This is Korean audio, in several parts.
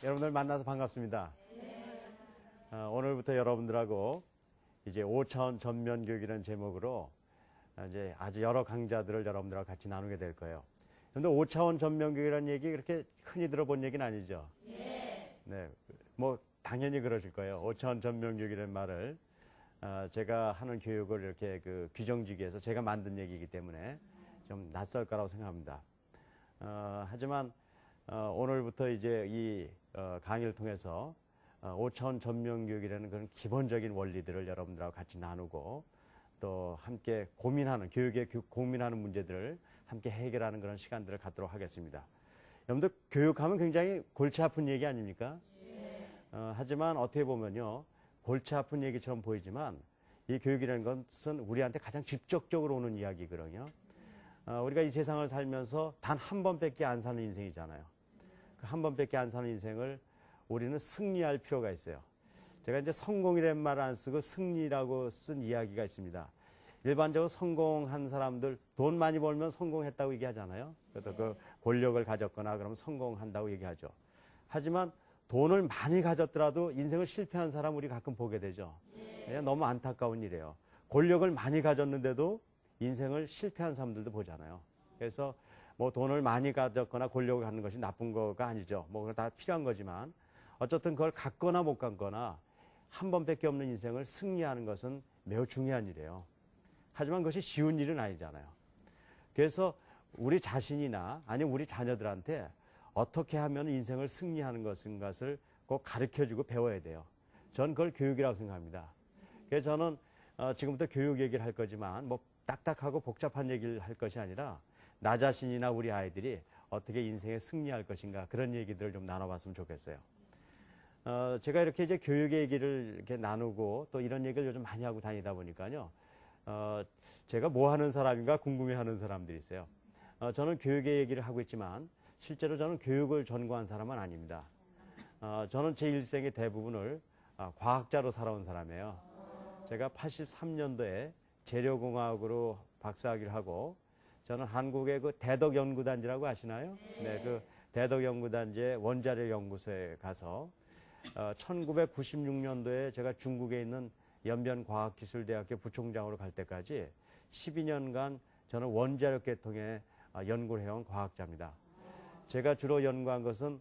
여러분들 만나서 반갑습니다. 오늘부터 여러분들하고 이제 5차원 전면 교육이라는 제목으로 이제 아주 여러 강좌들을 여러분들하고 같이 나누게 될 거예요. 그런데 5차원 전면 교육이라는 얘기 그렇게 흔히 들어본 얘기는 아니죠? 네. 뭐 당연히 그러실 거예요. 5차원 전면 교육이라는 말을 제가 하는 교육을 이렇게 그 규정지기에서 제가 만든 얘기이기 때문에 좀 낯설 거라고 생각합니다. 하지만 오늘부터 이제 이 강의를 통해서 5차원 전면 교육이라는 그런 기본적인 원리들을 여러분들하고 같이 나누고 또 함께 고민하는, 교육에 고민하는 문제들을 함께 해결하는 그런 시간들을 갖도록 하겠습니다. 여러분들 교육하면 굉장히 골치 아픈 얘기 아닙니까? 하지만 어떻게 보면요, 골치 아픈 얘기처럼 보이지만 이 교육이라는 것은 우리한테 가장 직접적으로 오는 이야기거든요. 우리가 이 세상을 살면서 단 한 번밖에 안 사는 인생이잖아요. 그 한 번밖에 안 사는 인생을 우리는 승리할 필요가 있어요. 제가 이제 성공이라는 말을 안 쓰고 승리라고 쓴 이야기가 있습니다. 일반적으로 성공한 사람들 돈 많이 벌면 성공했다고 얘기하잖아요. 그래도 그 권력을 가졌거나 그러면 성공한다고 얘기하죠. 하지만 돈을 많이 가졌더라도 인생을 실패한 사람 우리 가끔 보게 되죠. 너무 안타까운 일이에요. 권력을 많이 가졌는데도 인생을 실패한 사람들도 보잖아요. 그래서 뭐 돈을 많이 가졌거나 권력을 갖는 것이 나쁜 거가 아니죠. 뭐 그건 다 필요한 거지만 어쨌든 그걸 갖거나 못 갖거나 한 번밖에 없는 인생을 승리하는 것은 매우 중요한 일이에요. 하지만 그것이 쉬운 일은 아니잖아요. 그래서 우리 자신이나 아니면 우리 자녀들한테 어떻게 하면 인생을 승리하는 것을 꼭 가르쳐주고 배워야 돼요. 전 그걸 교육이라고 생각합니다. 그래서 저는 지금부터 교육 얘기를 할 거지만 뭐 딱딱하고 복잡한 얘기를 할 것이 아니라 나 자신이나 우리 아이들이 어떻게 인생에 승리할 것인가 그런 얘기들을 좀 나눠봤으면 좋겠어요. 제가 이렇게 이제 교육 얘기를 이렇게 나누고 또 이런 얘기를 요즘 많이 하고 다니다 보니까요. 제가 뭐 하는 사람인가 궁금해 하는 사람들이 있어요. 저는 교육의 얘기를 하고 있지만 실제로 저는 교육을 전공한 사람은 아닙니다. 저는 제 일생의 대부분을 과학자로 살아온 사람이에요. 제가 83년도에 재료공학으로 박사학위를 하고 저는 한국의 그 대덕연구단지라고 아시나요? 네, 그 대덕연구단지의 원자력 연구소에 가서 1996년도에 제가 중국에 있는 연변과학기술대학교 부총장으로 갈 때까지 12년간 저는 원자력 계통에 연구를 해온 과학자입니다. 제가 주로 연구한 것은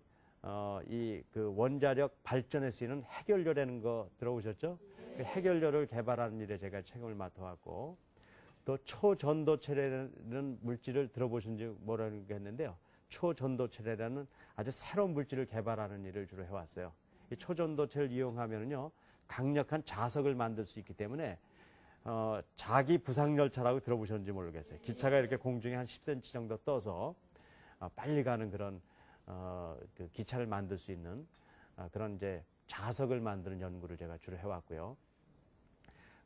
이 그 원자력 발전에 쓰이는 핵연료라는 거 들어보셨죠? 그 핵연료를 개발하는 일에 제가 책임을 맡아왔고 또 초전도체라는 물질을 들어보신지 모르겠는데요. 초전도체라는 아주 새로운 물질을 개발하는 일을 주로 해왔어요. 이 초전도체를 이용하면요 강력한 자석을 만들 수 있기 때문에 자기 부상열차라고 들어보셨는지 모르겠어요. 기차가 이렇게 공중에 한 10cm 정도 떠서 빨리 가는 그런 그 기차를 만들 수 있는 그런 이제 자석을 만드는 연구를 제가 주로 해왔고요.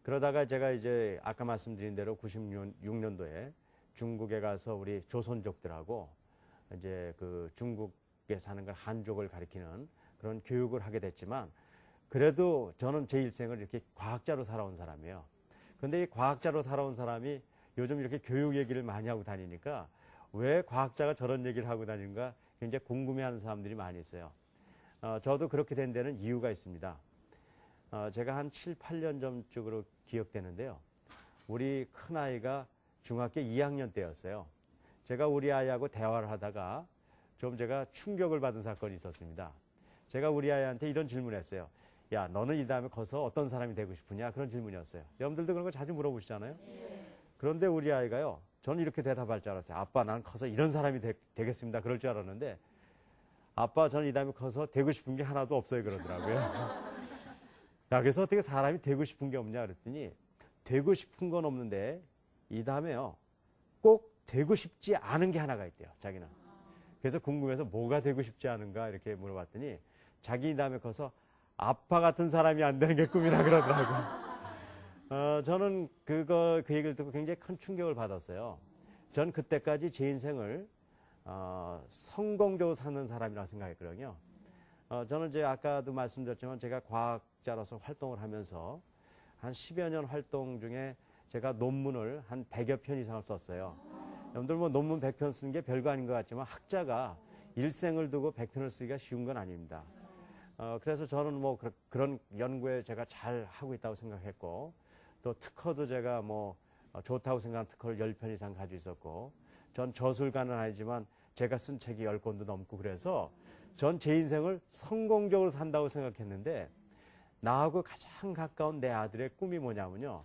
그러다가 제가 이제 아까 말씀드린 대로 96년도에 중국에 가서 우리 조선족들하고 이제 그 중국에 사는 걸 한족을 가리키는 그런 교육을 하게 됐지만 그래도 저는 제 일생을 이렇게 과학자로 살아온 사람이에요. 그런데 이 과학자로 살아온 사람이 요즘 이렇게 교육 얘기를 많이 하고 다니니까 왜 과학자가 저런 얘기를 하고 다니는가 굉장히 궁금해하는 사람들이 많이 있어요. 저도 그렇게 된 데는 이유가 있습니다. 제가 한 7, 8년 전쯤으로 기억되는데요. 우리 큰아이가 중학교 2학년 때였어요. 제가 우리 아이하고 대화를 하다가 좀 제가 충격을 받은 사건이 있었습니다. 제가 우리 아이한테 이런 질문을 했어요. 야, 너는 이 다음에 커서 어떤 사람이 되고 싶으냐? 그런 질문이었어요. 여러분들도 그런 거 자주 물어보시잖아요. 그런데 우리 아이가요. 저는 이렇게 대답할 줄 알았어요. 아빠, 난 커서 이런 사람이 되겠습니다. 그럴 줄 알았는데 아빠, 저는 이 다음에 커서 되고 싶은 게 하나도 없어요. 그러더라고요. 야, 그래서 어떻게 사람이 되고 싶은 게 없냐 그랬더니 되고 싶은 건 없는데 이 다음에요. 꼭 되고 싶지 않은 게 하나가 있대요. 자기는. 그래서 궁금해서 뭐가 되고 싶지 않은가 이렇게 물어봤더니 자기 이 다음에 커서 아빠 같은 사람이 안 되는 게 꿈이라 그러더라고요. 저는 그 얘기를 듣고 굉장히 큰 충격을 받았어요. 전 그때까지 제 인생을 성공적으로 사는 사람이라고 생각했거든요. 저는 이제 아까도 말씀드렸지만 제가 과학자로서 활동을 하면서 한 10여 년 활동 중에 제가 논문을 한 100여 편 이상을 썼어요. 여러분들 뭐 논문 100편 쓰는 게 별거 아닌 것 같지만 학자가 일생을 두고 100편을 쓰기가 쉬운 건 아닙니다. 그래서 저는 뭐 그런 연구에 제가 잘 하고 있다고 생각했고, 또 특허도 제가 뭐 좋다고 생각하는 특허를 10편 이상 가지고 있었고, 전 저술가는 아니지만 제가 쓴 책이 10권도 넘고, 그래서 전 제 인생을 성공적으로 산다고 생각했는데, 나하고 가장 가까운 내 아들의 꿈이 뭐냐면요,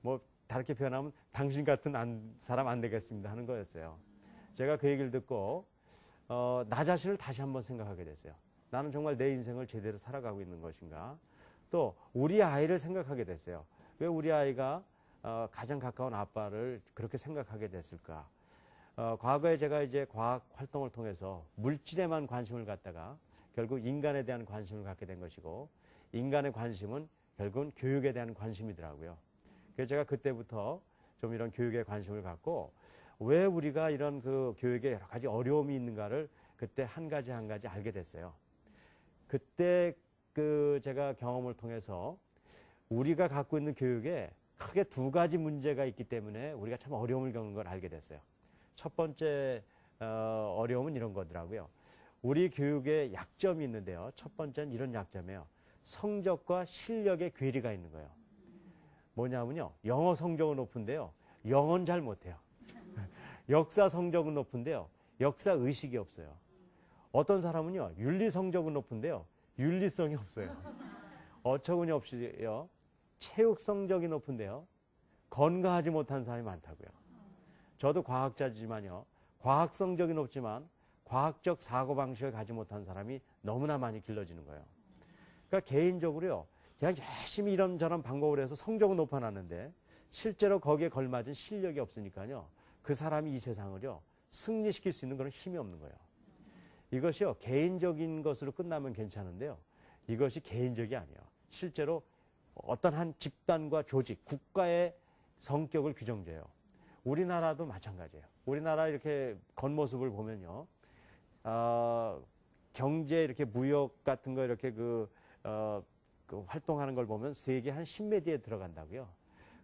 뭐 다르게 표현하면 당신 같은 사람 안 되겠습니다 하는 거였어요. 제가 그 얘기를 듣고 나 자신을 다시 한번 생각하게 됐어요. 나는 정말 내 인생을 제대로 살아가고 있는 것인가? 또 우리 아이를 생각하게 됐어요. 왜 우리 아이가 가장 가까운 아빠를 그렇게 생각하게 됐을까? 과거에 제가 이제 과학 활동을 통해서 물질에만 관심을 갖다가 결국 인간에 대한 관심을 갖게 된 것이고, 인간의 관심은 결국은 교육에 대한 관심이더라고요. 그래서 제가 그때부터 좀 이런 교육에 관심을 갖고, 왜 우리가 이런 그 교육에 여러 가지 어려움이 있는가를 그때 한 가지 한 가지 알게 됐어요. 그때 그 제가 경험을 통해서 우리가 갖고 있는 교육에 크게 두 가지 문제가 있기 때문에 우리가 참 어려움을 겪는 걸 알게 됐어요. 첫 번째 어려움은 이런 거더라고요. 우리 교육에 약점이 있는데요. 첫 번째는 이런 약점이에요. 성적과 실력의 괴리가 있는 거예요. 뭐냐면요, 영어 성적은 높은데요, 영어는 잘 못해요. 역사 성적은 높은데요, 역사 의식이 없어요. 어떤 사람은요, 윤리 성적은 높은데요, 윤리성이 없어요. 어처구니 없이요, 체육 성적이 높은데요, 건강하지 못한 사람이 많다고요. 저도 과학자지만요, 과학 성적이 높지만 과학적 사고방식을 가지 못한 사람이 너무나 많이 길러지는 거예요. 그러니까 개인적으로요, 그냥 열심히 이런저런 방법을 해서 성적은 높아놨는데 실제로 거기에 걸맞은 실력이 없으니까요, 그 사람이 이 세상을요 승리시킬 수 있는 그런 힘이 없는 거예요. 이것이요, 개인적인 것으로 끝나면 괜찮은데요, 이것이 개인적이 아니에요. 실제로 어떤 한 집단과 조직, 국가의 성격을 규정져요. 우리나라도 마찬가지예요. 우리나라 이렇게 겉모습을 보면요, 경제 이렇게 무역 같은 거 이렇게 그 활동하는 걸 보면 세계 한 10매 뒤에 들어간다고요.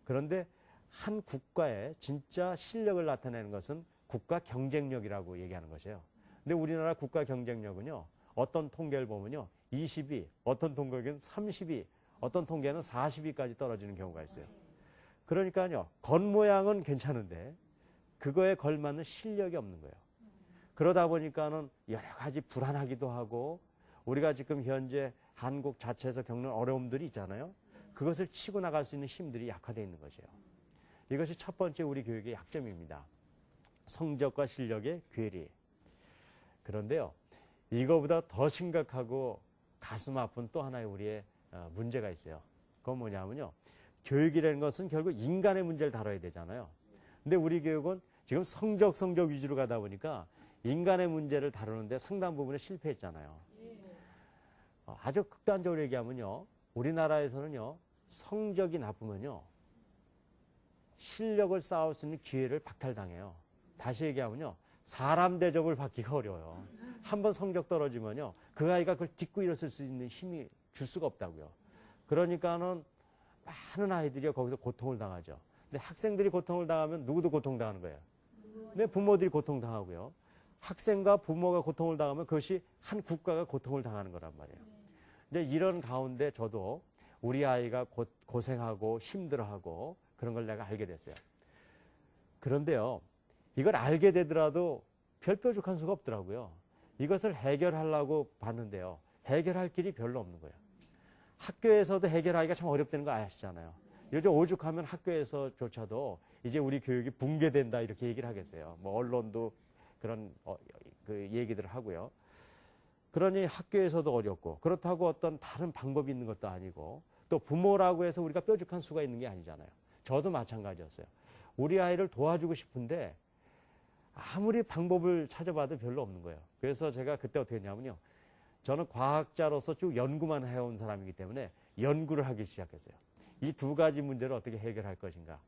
그런데 한 국가의 진짜 실력을 나타내는 것은 국가 경쟁력이라고 얘기하는 것이에요. 근데 우리나라 국가 경쟁력은요, 어떤 통계를 보면요, 20위, 어떤 통계는 30위, 어떤 통계는 40위까지 떨어지는 경우가 있어요. 그러니까요, 겉모양은 괜찮은데 그거에 걸맞는 실력이 없는 거예요. 그러다 보니까는 여러 가지 불안하기도 하고, 우리가 지금 현재 한국 자체에서 겪는 어려움들이 있잖아요. 그것을 치고 나갈 수 있는 힘들이 약화되어 있는 것이에요. 이것이 첫 번째 우리 교육의 약점입니다. 성적과 실력의 괴리. 그런데요, 이거보다 더 심각하고 가슴 아픈 또 하나의 우리의 문제가 있어요. 그건 뭐냐면요, 교육이라는 것은 결국 인간의 문제를 다뤄야 되잖아요. 근데 우리 교육은 지금 성적 위주로 가다 보니까 인간의 문제를 다루는데 상당 부분에 실패했잖아요. 아주 극단적으로 얘기하면요, 우리나라에서는요, 성적이 나쁘면요, 실력을 쌓을 수 있는 기회를 박탈당해요. 다시 얘기하면요, 사람 대접을 받기가 어려워요. 한번 성적 떨어지면요, 그 아이가 그걸 딛고 일어설 수 있는 힘이 줄 수가 없다고요. 그러니까는 많은 아이들이 거기서 고통을 당하죠. 근데 학생들이 고통을 당하면 누구도 고통당하는 거예요. 근데 부모들이 고통당하고요. 학생과 부모가 고통을 당하면 그것이 한 국가가 고통을 당하는 거란 말이에요. 근데 이런 가운데 저도 우리 아이가 고생하고 힘들어하고 그런 걸 내가 알게 됐어요. 그런데요, 이걸 알게 되더라도 별 뾰족한 수가 없더라고요. 이것을 해결하려고 봤는데요, 해결할 길이 별로 없는 거예요. 학교에서도 해결하기가 참 어렵다는 거 아시잖아요. 요즘 오죽하면 학교에서조차도 이제 우리 교육이 붕괴된다 이렇게 얘기를 하겠어요. 뭐 언론도 그런 그 얘기들을 하고요. 그러니 학교에서도 어렵고, 그렇다고 어떤 다른 방법이 있는 것도 아니고, 또 부모라고 해서 우리가 뾰족한 수가 있는 게 아니잖아요. 저도 마찬가지였어요. 우리 아이를 도와주고 싶은데 아무리 방법을 찾아봐도 별로 없는 거예요. 그래서 제가 그때 어떻게 했냐면요, 저는 과학자로서 쭉 연구만 해온 사람이기 때문에 연구를 하기 시작했어요. 이 두 가지 문제를 어떻게 해결할 것인가.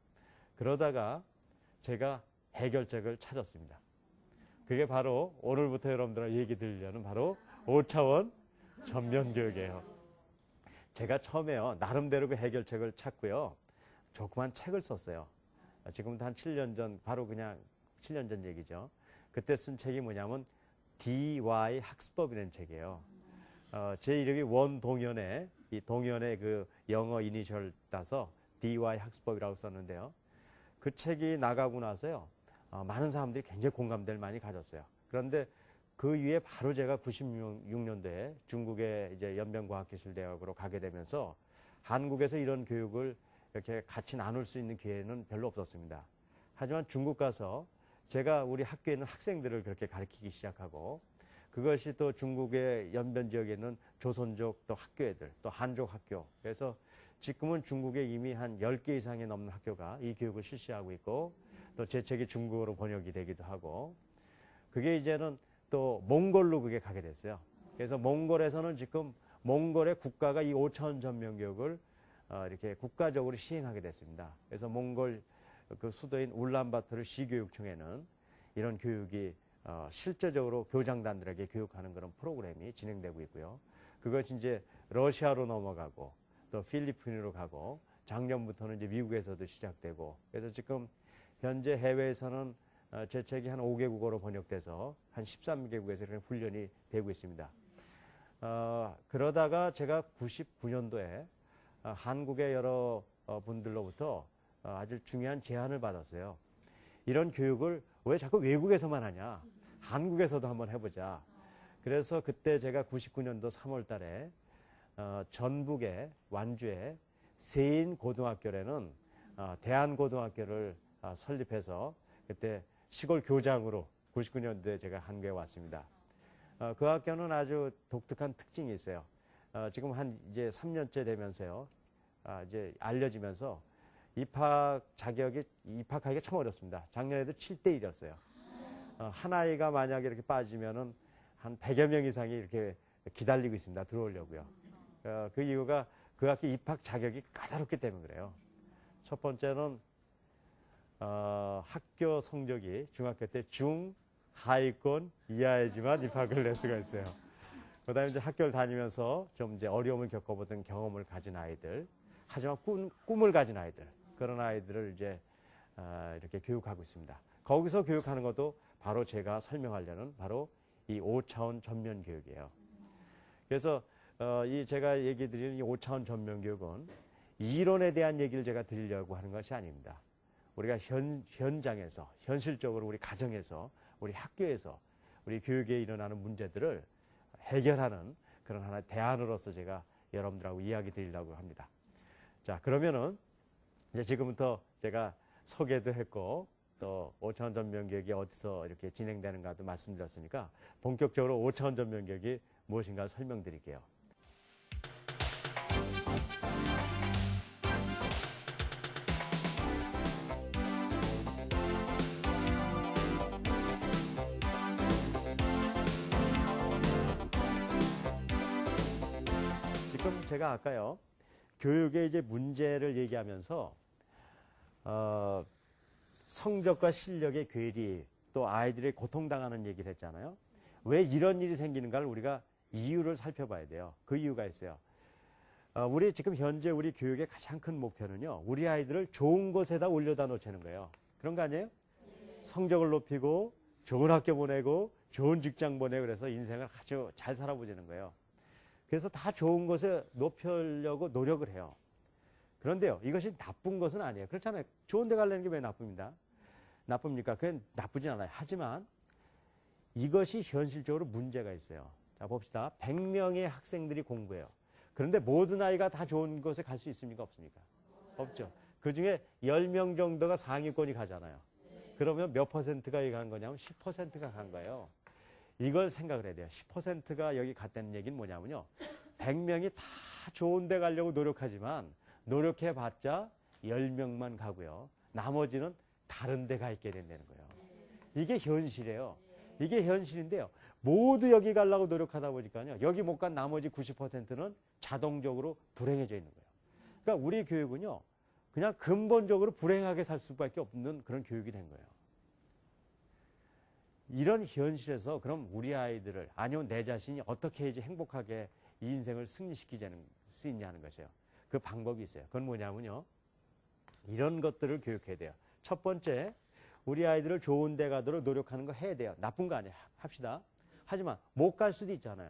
그러다가 제가 해결책을 찾았습니다. 그게 바로 오늘부터 여러분들과 얘기 드리려는 바로 5차원 전면교육이에요. 제가 처음에요, 나름대로 그 해결책을 찾고요, 조그만 책을 썼어요. 지금부터 한 7년 전, 바로 그냥 7년 전 얘기죠. 그때 쓴 책이 뭐냐면 DY 학습법이라는 책이에요. 제 이름이 원동현의 이 동현의 그 영어 이니셜 따서 DY 학습법이라고 썼는데요. 그 책이 나가고 나서요. 많은 사람들이 굉장히 공감대를 많이 가졌어요. 그런데 그 위에 바로 제가 96년도에 중국의 이제 연변과학기술대학으로 가게 되면서 한국에서 이런 교육을 이렇게 같이 나눌 수 있는 기회는 별로 없었습니다. 하지만 중국 가서 제가 우리 학교에 있는 학생들을 그렇게 가르치기 시작하고 그것이 또 중국의 연변 지역에 있는 조선족 또 학교 애들 또 한족 학교 그래서 지금은 중국에 이미 한 10개 이상이 넘는 학교가 이 교육을 실시하고 있고 또 제 책이 중국어로 번역이 되기도 하고 그게 이제는 또 몽골로 그게 가게 됐어요. 그래서 몽골에서는 지금 몽골의 국가가 이 5차원 전면 교육을 이렇게 국가적으로 시행하게 됐습니다. 그래서 몽골 그 수도인 울란바토르 시교육청에는 이런 교육이 실제적으로 교장단들에게 교육하는 그런 프로그램이 진행되고 있고요. 그것이 이제 러시아로 넘어가고 또 필리핀으로 가고 작년부터는 이제 미국에서도 시작되고 그래서 지금 현재 해외에서는 제 책이 한 5개국어로 번역돼서 한 13개국에서 이런 훈련이 되고 있습니다. 그러다가 제가 99년도에 한국의 여러 분들로부터 아주 중요한 제안을 받았어요. 이런 교육을 왜 자꾸 외국에서만 하냐? 한국에서도 한번 해보자. 그래서 그때 제가 99년도 3월 달에 전북의 완주의 세인 고등학교라는 대한고등학교를 설립해서 그때 시골 교장으로 99년도에 제가 한국에 왔습니다. 그 학교는 아주 독특한 특징이 있어요. 지금 한 이제 3년째 되면서요. 이제 알려지면서 입학하기가 참 어렵습니다. 작년에도 7대 1이었어요. 한 아이가 만약에 이렇게 빠지면은 한 100여 명 이상이 이렇게 기다리고 있습니다. 들어오려고요. 그 이유가 그 학교 입학 자격이 까다롭기 때문에 그래요. 첫 번째는 학교 성적이 중학교 때 하위권 이하이지만 입학을 낼 수가 있어요. 그다음에 이제 학교를 다니면서 좀 이제 어려움을 겪어보던 경험을 가진 아이들, 하지만 꿈을 가진 아이들, 그런 아이들을 이제 이렇게 교육하고 있습니다. 거기서 교육하는 것도 바로 제가 설명하려는 바로 이 5차원 전면 교육이에요. 그래서 이 제가 얘기 드리는 이 5차원 전면 교육은 이론에 대한 얘기를 제가 드리려고 하는 것이 아닙니다. 우리가 현장에서 현실적으로 우리 가정에서 우리 학교에서 우리 교육에 일어나는 문제들을 해결하는 그런 하나의 대안으로서 제가 여러분들하고 이야기 드리려고 합니다. 자, 그러면은 이제 지금부터 제가 소개도 했고 또 5차원 전면 교육이 어디서 이렇게 진행되는가도 말씀드렸으니까 본격적으로 5차원 전면 교육이 무엇인가 설명드릴게요. 지금 제가 아까요 교육의 이제 문제를 얘기하면서 성적과 실력의 괴리 또 아이들이 고통당하는 얘기를 했잖아요. 왜 이런 일이 생기는가를 우리가 이유를 살펴봐야 돼요. 그 이유가 있어요. 우리 지금 현재 우리 교육의 가장 큰 목표는요. 우리 아이들을 좋은 곳에다 올려다 놓자는 거예요. 그런 거 아니에요? 성적을 높이고 좋은 학교 보내고 좋은 직장 보내고 그래서 인생을 아주 잘 살아보자는 거예요. 그래서 다 좋은 곳에 높이려고 노력을 해요. 그런데요, 이것이 나쁜 것은 아니에요. 그렇잖아요. 좋은 데 가려는 게 왜 나쁩니까? 그건 나쁘진 않아요. 하지만 이것이 현실적으로 문제가 있어요. 자, 봅시다. 100명의 학생들이 공부해요. 그런데 모든 아이가 다 좋은 곳에 갈 수 있습니까? 없습니까? 없죠. 그 중에 10명 정도가 상위권이 가잖아요. 그러면 몇 퍼센트가 여기 간 거냐면 10%가 간 거예요. 이걸 생각을 해야 돼요. 10%가 여기 갔다는 얘기는 뭐냐면요. 100명이 다 좋은 데 가려고 노력하지만 노력해봤자 10명만 가고요. 나머지는 다른 데 가 있게 된다는 거예요. 이게 현실이에요. 이게 현실인데요. 모두 여기 가려고 노력하다 보니까요. 여기 못 간 나머지 90%는 자동적으로 불행해져 있는 거예요. 그러니까 우리 교육은요. 그냥 근본적으로 불행하게 살 수밖에 없는 그런 교육이 된 거예요. 이런 현실에서 그럼 우리 아이들을 아니면 내 자신이 어떻게 이제 행복하게 이 인생을 승리시키지 수 있냐는 것이에요. 그 방법이 있어요. 그건 뭐냐면요. 이런 것들을 교육해야 돼요. 첫 번째, 우리 아이들을 좋은 데 가도록 노력하는 거 해야 돼요. 나쁜 거 아니에요. 합시다. 하지만 못 갈 수도 있잖아요.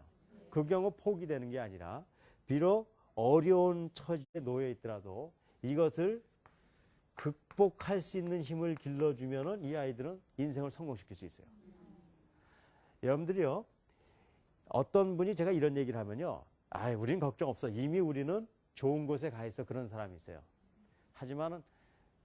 그 경우 포기되는 게 아니라 비록 어려운 처지에 놓여 있더라도 이것을 극복할 수 있는 힘을 길러주면은 이 아이들은 인생을 성공시킬 수 있어요. 여러분들이요, 어떤 분이 제가 이런 얘기를 하면요, 우린 걱정 없어. 이미 우리는 좋은 곳에 가 있어. 그런 사람이 있어요. 하지만은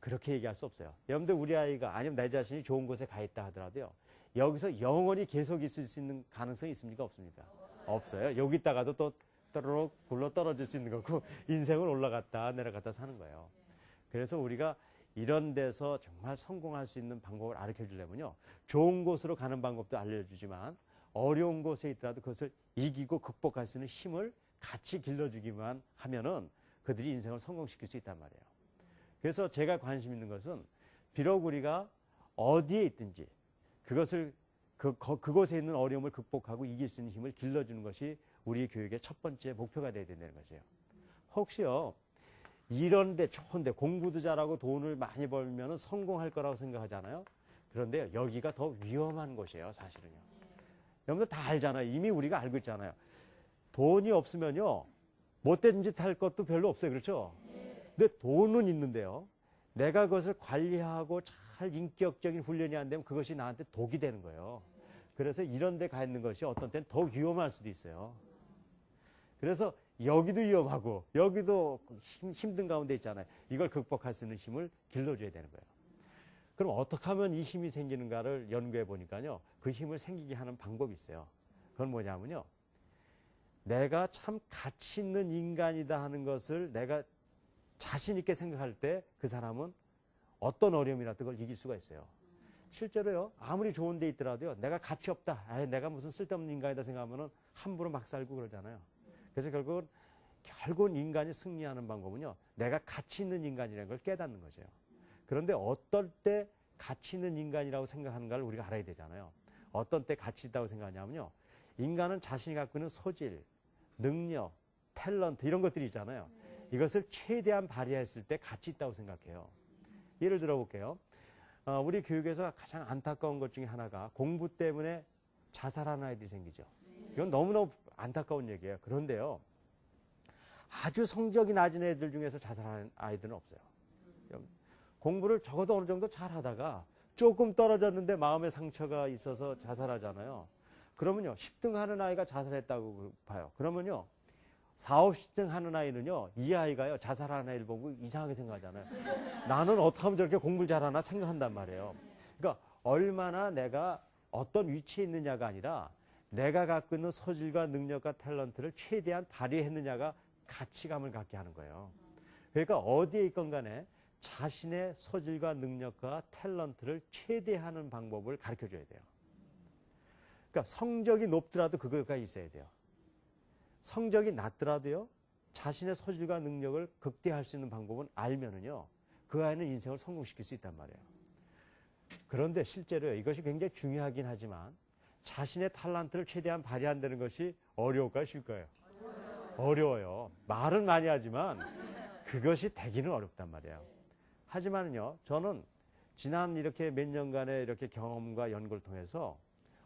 그렇게 얘기할 수 없어요. 여러분들 우리 아이가 아니면 내 자신이 좋은 곳에 가 있다 하더라도요, 여기서 영원히 계속 있을 수 있는 가능성이 있습니까? 없습니까? 없어요. 여기 있다가도 또 떠르륵 굴러 떨어질 수 있는 거고 인생을 올라갔다 내려갔다 사는 거예요. 그래서 우리가 이런 데서 정말 성공할 수 있는 방법을 가르쳐 주려면요, 좋은 곳으로 가는 방법도 알려주지만 어려운 곳에 있더라도 그것을 이기고 극복할 수 있는 힘을 같이 길러주기만 하면은 그들이 인생을 성공시킬 수 있단 말이에요. 그래서 제가 관심 있는 것은 비록 우리가 어디에 있든지 그것을 그곳에 있는 어려움을 극복하고 이길 수 있는 힘을 길러주는 것이 우리 교육의 첫 번째 목표가 되어야 된다는 것이에요. 혹시요, 이런데 좋은데 공부도 잘하고 돈을 많이 벌면 성공할 거라고 생각하잖아요. 그런데 여기가 더 위험한 곳이에요, 사실은요. 여러분들 다 알잖아요. 이미 우리가 알고 있잖아요. 돈이 없으면요, 못된 짓 할 것도 별로 없어요. 그렇죠? 근데 돈은 있는데요, 내가 그것을 관리하고 잘 인격적인 훈련이 안 되면 그것이 나한테 독이 되는 거예요. 그래서 이런 데 가 있는 것이 어떤 때는 더 위험할 수도 있어요. 그래서 여기도 위험하고 여기도 힘든 가운데 있잖아요. 이걸 극복할 수 있는 힘을 길러줘야 되는 거예요. 그럼 어떻게 하면 이 힘이 생기는가를 연구해 보니까요, 그 힘을 생기게 하는 방법이 있어요. 그건 뭐냐면요, 내가 참 가치 있는 인간이다 하는 것을 내가 자신 있게 생각할 때 그 사람은 어떤 어려움이라도 그걸 이길 수가 있어요. 실제로요, 아무리 좋은 데 있더라도요, 내가 가치 없다, 내가 무슨 쓸데없는 인간이다 생각하면은 함부로 막 살고 그러잖아요. 그래서 결국은 인간이 승리하는 방법은요, 내가 가치 있는 인간이라는 걸 깨닫는 거죠. 그런데 어떨 때 가치 있는 인간이라고 생각하는가를 우리가 알아야 되잖아요. 어떤 때 가치 있다고 생각하냐면요, 인간은 자신이 갖고 있는 소질, 능력, 탤런트 이런 것들이 있잖아요. 이것을 최대한 발휘했을 때 가치 있다고 생각해요. 예를 들어 볼게요. 우리 교육에서 가장 안타까운 것 중에 하나가 공부 때문에 자살하는 아이들이 생기죠. 이건 너무너무 안타까운 얘기예요. 그런데요, 아주 성적이 낮은 애들 중에서 자살하는 아이들은 없어요. 공부를 적어도 어느 정도 잘하다가 조금 떨어졌는데 마음의 상처가 있어서 자살하잖아요. 그러면요, 10등 하는 아이가 자살했다고 봐요. 그러면요, 4, 50등 하는 아이는요, 이 아이가요, 자살하는 아이를 보고 이상하게 생각하잖아요. 나는 어떻게 하면 저렇게 공부를 잘하나 생각한단 말이에요. 그러니까 얼마나 내가 어떤 위치에 있느냐가 아니라 내가 갖고 있는 소질과 능력과 탤런트를 최대한 발휘했느냐가 가치감을 갖게 하는 거예요. 그러니까 어디에 있건 간에 자신의 소질과 능력과 탤런트를 최대화하는 방법을 가르쳐줘야 돼요. 그러니까 성적이 높더라도 그거가 있어야 돼요. 성적이 낮더라도요, 자신의 소질과 능력을 극대화할 수 있는 방법은 알면은요, 그 아이는 인생을 성공시킬 수 있단 말이에요. 그런데 실제로요, 이것이 굉장히 중요하긴 하지만 자신의 탤런트를 최대한 발휘한다는 것이 어려울까요, 쉬울까요? 어려워요. 말은 많이 하지만 그것이 되기는 어렵단 말이에요. 하지만요, 저는 지난 이렇게 몇 년간의 이렇게 경험과 연구를 통해서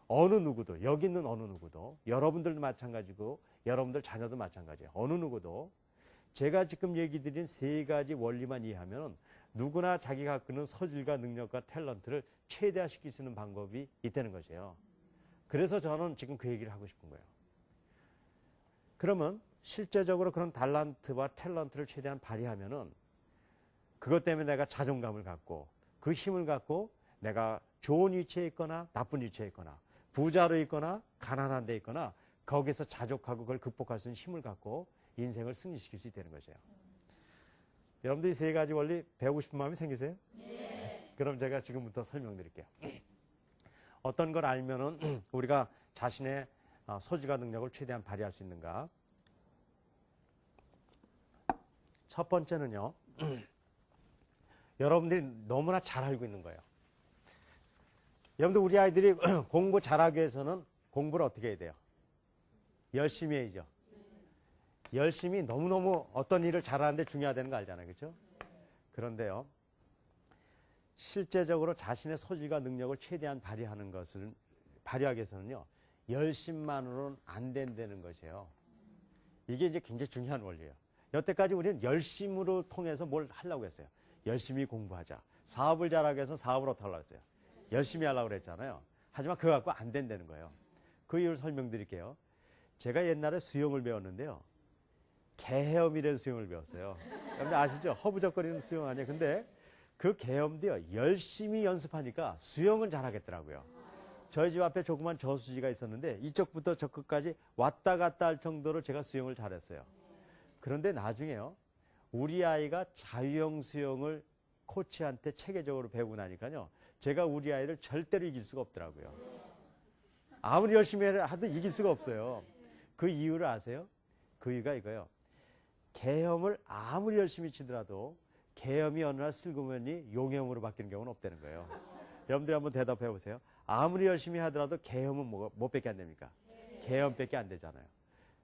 어느 누구도, 여기 있는 어느 누구도, 여러분들도 마찬가지고 여러분들 자녀도 마찬가지예요. 어느 누구도 제가 지금 얘기 드린 세 가지 원리만 이해하면 누구나 자기가 갖고 있는 소질과 능력과 탤런트를 최대화시킬 수 있는 방법이 있다는 것이에요. 그래서 저는 지금 그 얘기를 하고 싶은 거예요. 그러면 실제적으로 그런 달란트와 탤런트를 최대한 발휘하면은 그것 때문에 내가 자존감을 갖고 그 힘을 갖고 내가 좋은 위치에 있거나 나쁜 위치에 있거나 부자로 있거나 가난한 데 있거나 거기서 자족하고 그걸 극복할 수 있는 힘을 갖고 인생을 승리시킬 수 있다는 것이에요. 여러분들이 세 가지 원리 배우고 싶은 마음이 생기세요? 네. 그럼 제가 지금부터 설명드릴게요. 어떤 걸 알면은 우리가 자신의 소질과 능력을 최대한 발휘할 수 있는가? 첫 번째는요, 여러분들이 너무나 잘 알고 있는 거예요. 여러분들 우리 아이들이 공부 잘하기 위해서는 공부를 어떻게 해야 돼요? 열심히 해야죠. 열심히 너무너무 어떤 일을 잘하는데 중요하다는 거 알잖아요. 그렇죠? 그런데요, 실제적으로 자신의 소질과 능력을 최대한 발휘하기 위해서는요, 열심만으로는 안 된다는 것이에요. 이게 이제 굉장히 중요한 원리예요. 여태까지 우리는 열심으로 통해서 뭘 하려고 했어요. 열심히 공부하자. 사업을 잘하기 위해서 사업을 어떻게 하려고 했어요. 열심히 하려고 그랬잖아요. 하지만 그거 갖고 안 된다는 거예요. 그 이유를 설명드릴게요. 제가 옛날에 수영을 배웠는데요. 개헤엄이라는 수영을 배웠어요. 여러분 아시죠? 허부적거리는 수영 아니에요. 근데 그 개헤엄도요. 열심히 연습하니까 수영은 잘하겠더라고요. 저희 집 앞에 조그만 저수지가 있었는데 이쪽부터 저 끝까지 왔다 갔다 할 정도로 제가 수영을 잘했어요. 그런데 나중에요. 우리 아이가 자유형 수영을 코치한테 체계적으로 배우고 나니까요. 제가 우리 아이를 절대로 이길 수가 없더라고요. 아무리 열심히 하도 이길 수가 없어요. 그 이유를 아세요? 그 이유가 이거예요. 개헤엄을 아무리 열심히 치더라도 개헤엄이 어느 날 슬그머니 용헤엄으로 바뀌는 경우는 없다는 거예요. 여러분들이 한번 대답해 보세요. 아무리 열심히 하더라도 개헤엄은 뭐밖에 안 됩니까? 개헤엄밖에 안 되잖아요.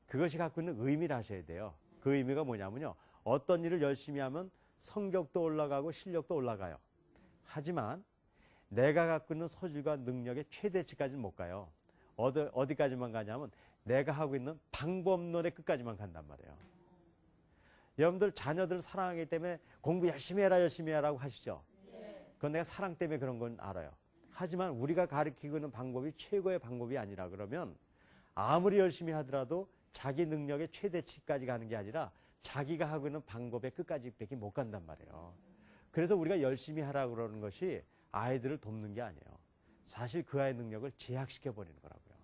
그것이 갖고 있는 의미를 아셔야 돼요. 그 의미가 뭐냐면요. 어떤 일을 열심히 하면 성격도 올라가고 실력도 올라가요. 하지만 내가 갖고 있는 소질과 능력의 최대치까지는 못 가요. 어디까지만 가냐면 내가 하고 있는 방법론의 끝까지만 간단 말이에요. 여러분들 자녀들 사랑하기 때문에 공부 열심히 해라 열심히 해라고 하시죠. 그건 내가 사랑 때문에 그런 건 알아요. 하지만 우리가 가르치고 있는 방법이 최고의 방법이 아니라 그러면 아무리 열심히 하더라도 자기 능력의 최대치까지 가는 게 아니라 자기가 하고 있는 방법의 끝까지밖에 못 간단 말이에요. 그래서 우리가 열심히 하라고 그러는 것이 아이들을 돕는 게 아니에요. 사실 그 아이의 능력을 제약시켜 버리는 거라고요.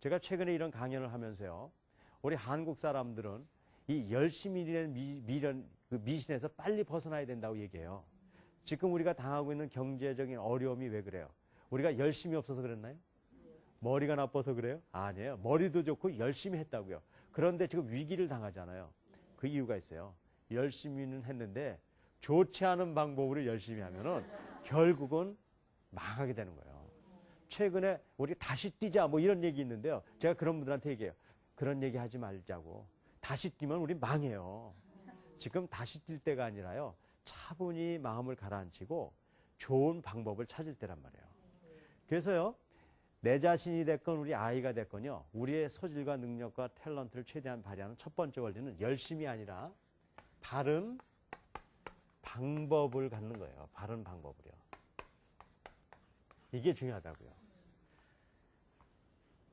제가 최근에 이런 강연을 하면서요. 우리 한국 사람들은 이 열심히라는 미신에서 빨리 벗어나야 된다고 얘기해요. 지금 우리가 당하고 있는 경제적인 어려움이 왜 그래요? 우리가 열심히 없어서 그랬나요? 머리가 나빠서 그래요? 아니에요. 머리도 좋고 열심히 했다고요. 그런데 지금 위기를 당하잖아요. 그 이유가 있어요. 열심히는 했는데 좋지 않은 방법으로 열심히 하면은 결국은 망하게 되는 거예요. 최근에 우리 다시 뛰자 뭐 이런 얘기 있는데요. 제가 그런 분들한테 얘기해요. 그런 얘기 하지 말자고. 다시 뛰면 우리 망해요. 지금 다시 뛸 때가 아니라요. 차분히 마음을 가라앉히고 좋은 방법을 찾을 때란 말이에요. 그래서요. 내 자신이 됐건 우리 아이가 됐건요. 우리의 소질과 능력과 탤런트를 최대한 발휘하는 첫 번째 원리는 열심이 아니라 바른 방법을 갖는 거예요. 바른 방법을요. 이게 중요하다고요.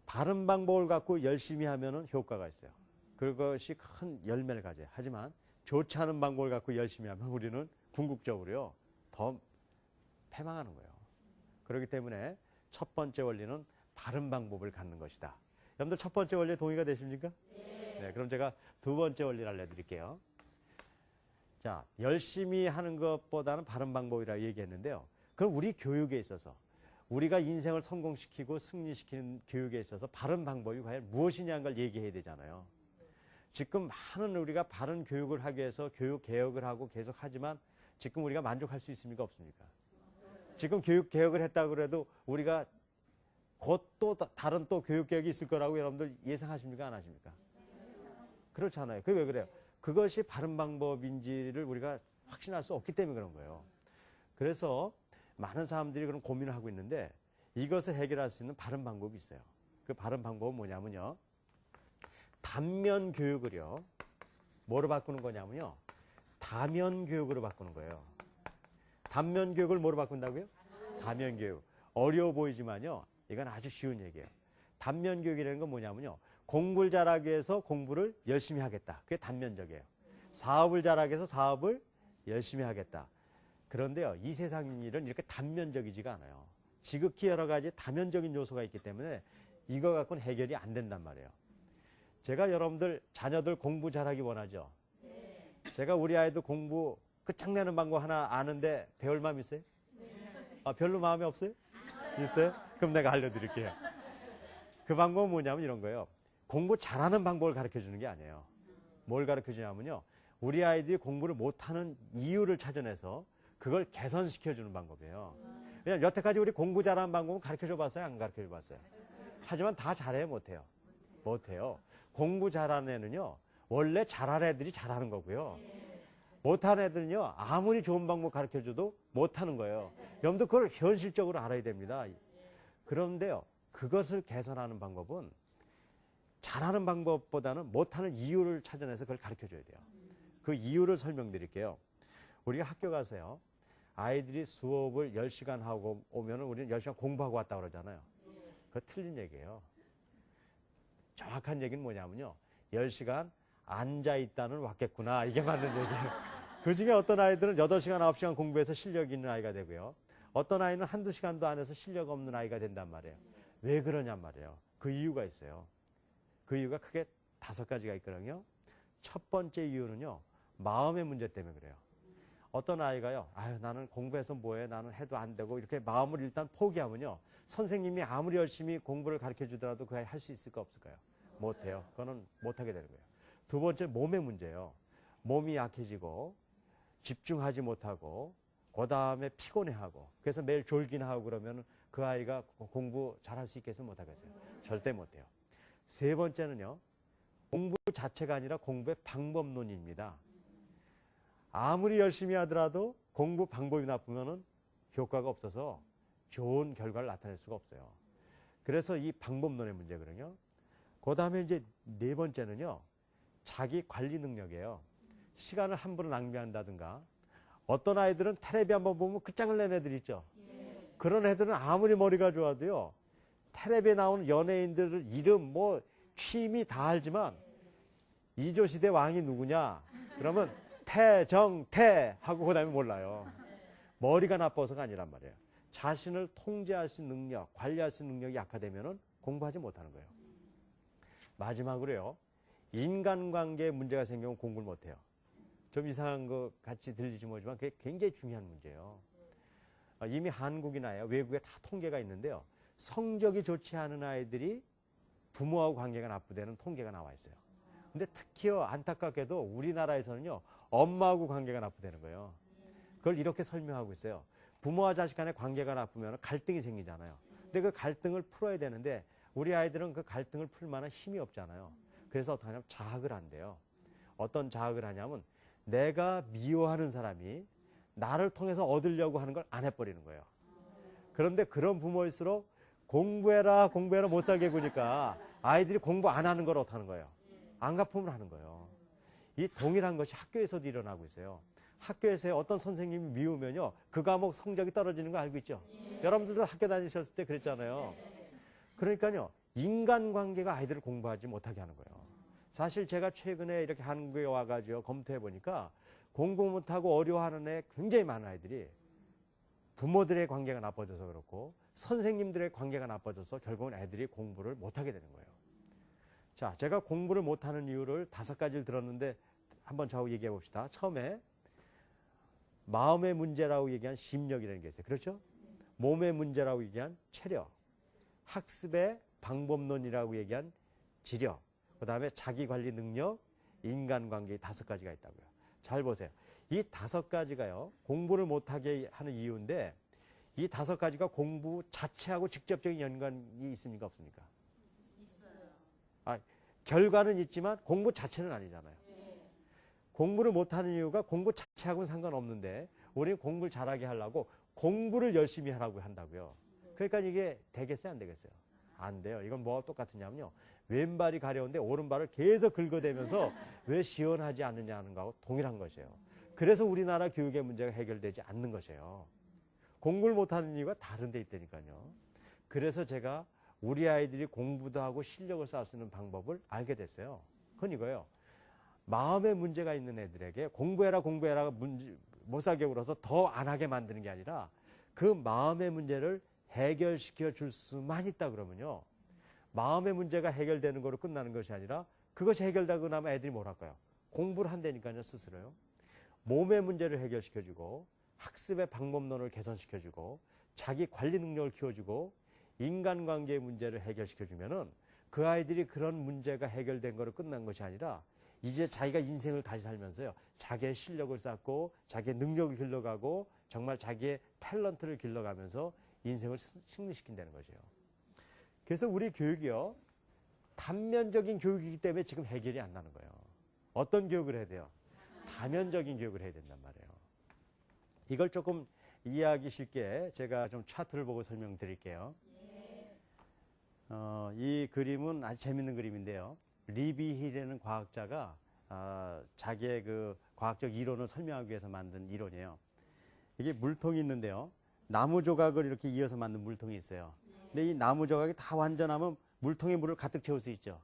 바른 방법을 갖고 열심히 하면은 효과가 있어요. 그것이 큰 열매를 가져요. 하지만 좋지 않은 방법을 갖고 열심히 하면 우리는 궁극적으로요. 더 패망하는 거예요. 그렇기 때문에 첫 번째 원리는 바른 방법을 갖는 것이다. 여러분들 첫 번째 원리에 동의가 되십니까? 네, 그럼 제가 두 번째 원리를 알려드릴게요. 자, 열심히 하는 것보다는 바른 방법이라고 얘기했는데요. 그럼 우리 교육에 있어서 우리가 인생을 성공시키고 승리시키는 교육에 있어서 바른 방법이 과연 무엇이냐는 걸 얘기해야 되잖아요. 지금 많은 우리가 바른 교육을 하기 위해서 교육 개혁을 하고 계속 하지만 지금 우리가 만족할 수 있습니까? 없습니까? 지금 교육 개혁을 했다고 그래도 우리가 곧 또 다른 또 교육 개혁이 있을 거라고 여러분들 예상하십니까? 안 하십니까? 그렇잖아요. 그게 왜 그래요? 그것이 바른 방법인지를 우리가 확신할 수 없기 때문에 그런 거예요. 그래서 많은 사람들이 그런 고민을 하고 있는데 이것을 해결할 수 있는 바른 방법이 있어요. 그 바른 방법은 뭐냐면요. 단면 교육을요. 뭐로 바꾸는 거냐면요. 다면 교육으로 바꾸는 거예요. 단면 교육을 뭐로 바꾼다고요? 다면 교육. 어려워 보이지만요. 이건 아주 쉬운 얘기예요. 단면 교육이라는 건 뭐냐면요. 공부를 잘하기 위해서 공부를 열심히 하겠다. 그게 단면적이에요. 사업을 잘하기 위해서 사업을 열심히 하겠다. 그런데요. 이 세상 일은 이렇게 단면적이지가 않아요. 지극히 여러 가지 다면적인 요소가 있기 때문에 이거 갖고는 해결이 안 된단 말이에요. 제가 여러분들 자녀들 공부 잘하기 원하죠? 네. 제가 우리 아이도 공부 끝장내는 방법 하나 아는데 배울 마음 있어요? 네. 아, 별로 마음이 없어요? 있어요? 그럼 내가 알려드릴게요. 그 방법은 뭐냐면 이런 거예요. 공부 잘하는 방법을 가르쳐주는 게 아니에요. 뭘 가르쳐주냐면요. 우리 아이들이 공부를 못하는 이유를 찾아내서 그걸 개선시켜주는 방법이에요. 왜냐면 여태까지 우리 공부 잘하는 방법은 가르쳐줘 봤어요? 안 가르쳐줘 봤어요? 하지만 다 잘해요? 못해요? 못해요. 공부 잘하는 애는요. 원래 잘하는 애들이 잘하는 거고요. 못하는 애들은요. 아무리 좋은 방법 가르쳐줘도 못하는 거예요. 여러분들 그걸 현실적으로 알아야 됩니다. 그런데요. 그것을 개선하는 방법은 잘하는 방법보다는 못하는 이유를 찾아내서 그걸 가르쳐 줘야 돼요. 그 이유를 설명드릴게요. 우리가 학교 가서요, 아이들이 수업을 10시간 하고 오면 우리는 10시간 공부하고 왔다 그러잖아요. 그거 틀린 얘기예요. 정확한 얘기는 뭐냐면요, 10시간 앉아있다는 왔겠구나, 이게 맞는 얘기예요. 그 중에 어떤 아이들은 8시간, 9시간 공부해서 실력 있는 아이가 되고요, 어떤 아이는 한두 시간도 안 해서 실력 없는 아이가 된단 말이에요. 왜 그러냔 말이에요. 그 이유가 있어요. 그 이유가 크게 5가지가 있거든요. 첫 번째 이유는요, 마음의 문제 때문에 그래요. 어떤 아이가요, 아유, 나는 공부해서 뭐해, 나는 해도 안 되고, 이렇게 마음을 일단 포기하면요, 선생님이 아무리 열심히 공부를 가르쳐 주더라도 그 아이 할 수 있을까 없을까요? 못해요. 그거는 못하게 되는 거예요. 두 번째, 몸의 문제예요. 몸이 약해지고 집중하지 못하고 그 다음에 피곤해하고, 그래서 매일 졸긴 하고 그러면 그 아이가 공부 잘할 수 있겠어요? 못하겠어요? 절대 못해요. 세 번째는요, 공부 자체가 아니라 공부의 방법론입니다. 아무리 열심히 하더라도 공부 방법이 나쁘면은 효과가 없어서 좋은 결과를 나타낼 수가 없어요. 그래서 이 방법론의 문제거든요. 그 다음에 이제 네 번째는요, 자기 관리 능력이에요. 시간을 함부로 낭비한다든가, 어떤 아이들은 텔레비 한번 보면 끝장을 낸 애들 있죠. 그런 애들은 아무리 머리가 좋아도요, 텔레비에 나오는 연예인들 이름, 뭐 취미 다 알지만 이조시대 왕이 누구냐 그러면 태정태 하고 그 다음에 몰라요. 머리가 나빠서가 아니란 말이에요. 자신을 통제할 수 있는 능력, 관리할 수 있는 능력이 약화되면 공부하지 못하는 거예요. 마지막으로요, 인간관계에 문제가 생기면 공부를 못해요. 좀 이상한 거 같이 들리지 모르지만 그게 굉장히 중요한 문제예요. 이미 한국이나 외국에 다 통계가 있는데요, 성적이 좋지 않은 아이들이 부모하고 관계가 나쁘다는 통계가 나와 있어요. 근데 특히요, 안타깝게도 우리나라에서는요, 엄마하고 관계가 나쁘다는 거예요. 그걸 이렇게 설명하고 있어요. 부모와 자식 간의 관계가 나쁘면 갈등이 생기잖아요. 근데 그 갈등을 풀어야 되는데 우리 아이들은 그 갈등을 풀 만한 힘이 없잖아요. 그래서 어떻게 하냐면 자학을 한대요. 어떤 자학을 하냐면 내가 미워하는 사람이 나를 통해서 얻으려고 하는 걸 안 해버리는 거예요. 그런데 그런 부모일수록 공부해라 공부해라 못 살게 구니까 아이들이 공부 안 하는 걸 어떻게 하는 거예요? 안갚음을 하는 거예요. 이 동일한 것이 학교에서도 일어나고 있어요. 학교에서 어떤 선생님이 미우면요, 그 과목 성적이 떨어지는 거 알고 있죠? 여러분들도 학교 다니셨을 때 그랬잖아요. 그러니까요, 인간관계가 아이들을 공부하지 못하게 하는 거예요. 사실 제가 최근에 이렇게 한국에 와가지고 검토해 보니까 공부 못하고 어려워하는 애 굉장히 많은 아이들이 부모들의 관계가 나빠져서 그렇고 선생님들의 관계가 나빠져서 결국은 애들이 공부를 못하게 되는 거예요. 자, 제가 공부를 못하는 이유를 5가지를 들었는데 한번 좌우 얘기해 봅시다. 처음에 마음의 문제라고 얘기한 심력이라는 게 있어요. 그렇죠? 몸의 문제라고 얘기한 체력, 학습의 방법론이라고 얘기한 지력, 그 다음에 자기관리 능력, 인간관계 5가지가 있다고요. 잘 보세요. 이 5가지가요, 공부를 못하게 하는 이유인데 이 5가지가 공부 자체하고 직접적인 연관이 있습니까? 없습니까? 있어요. 결과는 있지만 공부 자체는 아니잖아요. 공부를 못하는 이유가 공부 자체하고는 상관없는데 우리는 공부를 잘하게 하려고 공부를 열심히 하라고 한다고요. 그러니까 이게 되겠어요? 안 되겠어요? 안 돼요. 이건 뭐가 똑같으냐면요, 왼발이 가려운데 오른발을 계속 긁어대면서 왜 시원하지 않느냐는 거하고 동일한 것이에요. 그래서 우리나라 교육의 문제가 해결되지 않는 것이에요. 공부를 못하는 이유가 다른 데 있다니까요. 그래서 제가 우리 아이들이 공부도 하고 실력을 쌓을 수 있는 방법을 알게 됐어요. 그건 이거예요. 마음의 문제가 있는 애들에게 공부해라 공부해라 못 살게 굴어서 더 안 하게 만드는 게 아니라 그 마음의 문제를 해결시켜 줄 수만 있다 그러면요, 마음의 문제가 해결되는 거로 끝나는 것이 아니라 그것이 해결되고 나면 애들이 뭘 할까요? 공부를 한다니까요, 스스로요. 몸의 문제를 해결시켜주고 학습의 방법론을 개선시켜주고 자기 관리 능력을 키워주고 인간관계의 문제를 해결시켜주면은 그 아이들이 그런 문제가 해결된 거로 끝난 것이 아니라 이제 자기가 인생을 다시 살면서요, 자기의 실력을 쌓고 자기의 능력을 길러가고 정말 자기의 탤런트를 길러가면서 인생을 승리시킨다는 것이에요. 그래서 우리 교육이요, 단면적인 교육이기 때문에 지금 해결이 안 나는 거예요. 어떤 교육을 해야 돼요? 다면적인 교육을 해야 된단 말이에요. 이걸 조금 이해하기 쉽게 제가 좀 차트를 보고 설명드릴게요. 이 그림은 아주 재밌는 그림인데요. 리비힐이라는 과학자가 자기의 그 과학적 이론을 설명하기 위해서 만든 이론이에요. 이게 물통이 있는데요. 나무 조각을 이렇게 이어서 만든 물통이 있어요. 근데 이 나무 조각이 다 완전하면 물통에 물을 가득 채울 수 있죠.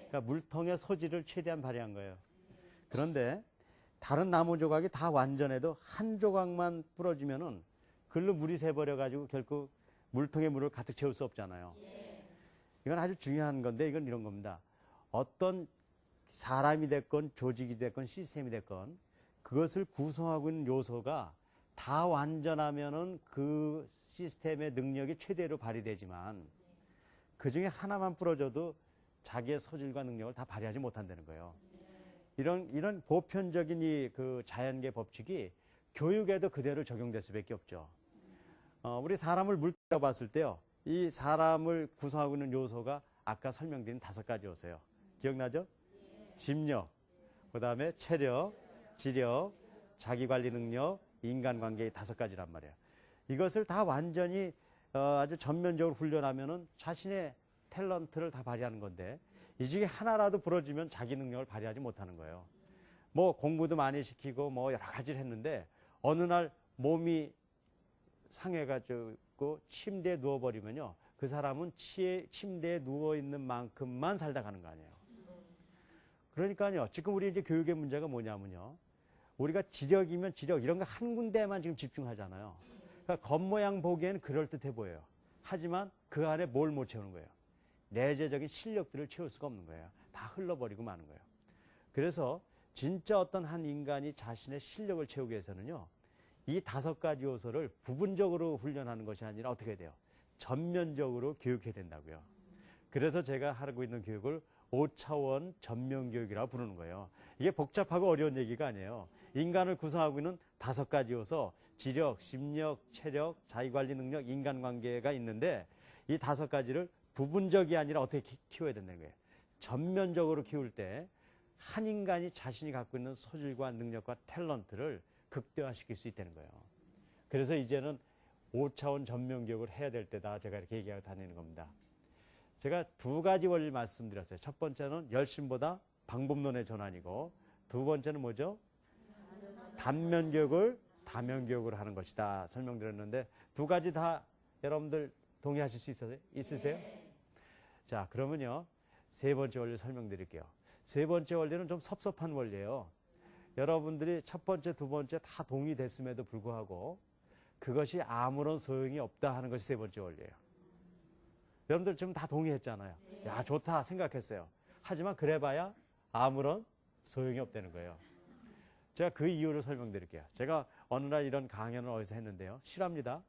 그러니까 물통의 소질을 최대한 발휘한 거예요. 그런데 다른 나무 조각이 다 완전해도 한 조각만 부러지면은 글로 물이 새버려 가지고 결국 물통에 물을 가득 채울 수 없잖아요. 이건 아주 중요한 건데 이건 이런 겁니다. 어떤 사람이 됐건 조직이 됐건 시스템이 됐건 그것을 구성하고 있는 요소가 다 완전하면은 그 시스템의 능력이 최대로 발휘되지만 그 중에 하나만 부러져도 자기의 소질과 능력을 다 발휘하지 못한다는 거예요. 이런 보편적인 이 그 자연계 법칙이 교육에도 그대로 적용될 수밖에 없죠. 우리 사람을 물질이라고 봤을 때요. 이 사람을 구성하고 있는 요소가 아까 설명드린 5가지 요소예요. 기억나죠? 집력, 그 다음에 체력, 지력, 자기관리 능력, 인간관계의 5가지란 말이에요. 이것을 다 완전히 아주 전면적으로 훈련하면은 자신의 탤런트를 다 발휘하는 건데 이 중에 하나라도 부러지면 자기 능력을 발휘하지 못하는 거예요. 뭐 공부도 많이 시키고 뭐 여러 가지를 했는데 어느 날 몸이 상해가지고 침대에 누워버리면요. 그 사람은 침대에 누워있는 만큼만 살다 가는 거 아니에요. 그러니까요. 지금 우리 이제 교육의 문제가 뭐냐면요. 우리가 지력이면 지력 이런 거 한 군데만 지금 집중하잖아요. 그러니까 겉모양 보기에는 그럴듯해 보여요. 하지만 그 안에 뭘 못 채우는 거예요. 내재적인 실력들을 채울 수가 없는 거예요. 다 흘러버리고 마는 거예요. 그래서 진짜 어떤 한 인간이 자신의 실력을 채우기 위해서는요. 이 5가지 요소를 부분적으로 훈련하는 것이 아니라 어떻게 돼요? 전면적으로 교육해야 된다고요. 그래서 제가 하고 있는 교육을 5차원 전면교육이라고 부르는 거예요. 이게 복잡하고 어려운 얘기가 아니에요. 인간을 구성하고 있는 5가지 요소, 지력, 심력, 체력, 자기관리 능력, 인간관계가 있는데 이 5가지를 부분적이 아니라 어떻게 키워야 된다는 거예요. 전면적으로 키울 때 한 인간이 자신이 갖고 있는 소질과 능력과 탤런트를 극대화시킬 수 있다는 거예요. 그래서 이제는 5차원 전면교육을 해야 될 때다. 제가 이렇게 얘기하고 다니는 겁니다. 제가 2가지 원리를 말씀드렸어요. 첫 번째는 열심보다 방법론의 전환이고 두 번째는 뭐죠? 단면교육을 다면교육을 하는 것이다. 설명드렸는데 2가지 다 여러분들 동의하실 수 있으세요? 자, 그러면요. 3번째 원리 설명드릴게요. 3번째 원리는 좀 섭섭한 원리예요. 여러분들이 첫 번째, 2번째 다 동의됐음에도 불구하고 그것이 아무런 소용이 없다 하는 것이 3번째 원리예요. 여러분들 지금 다 동의했잖아요. 야, 좋다 생각했어요. 하지만 그래봐야 아무런 소용이 없다는 거예요. 제가 그 이유를 설명드릴게요. 제가 어느 날 이런 강연을 어디서 했는데요. 실합니다.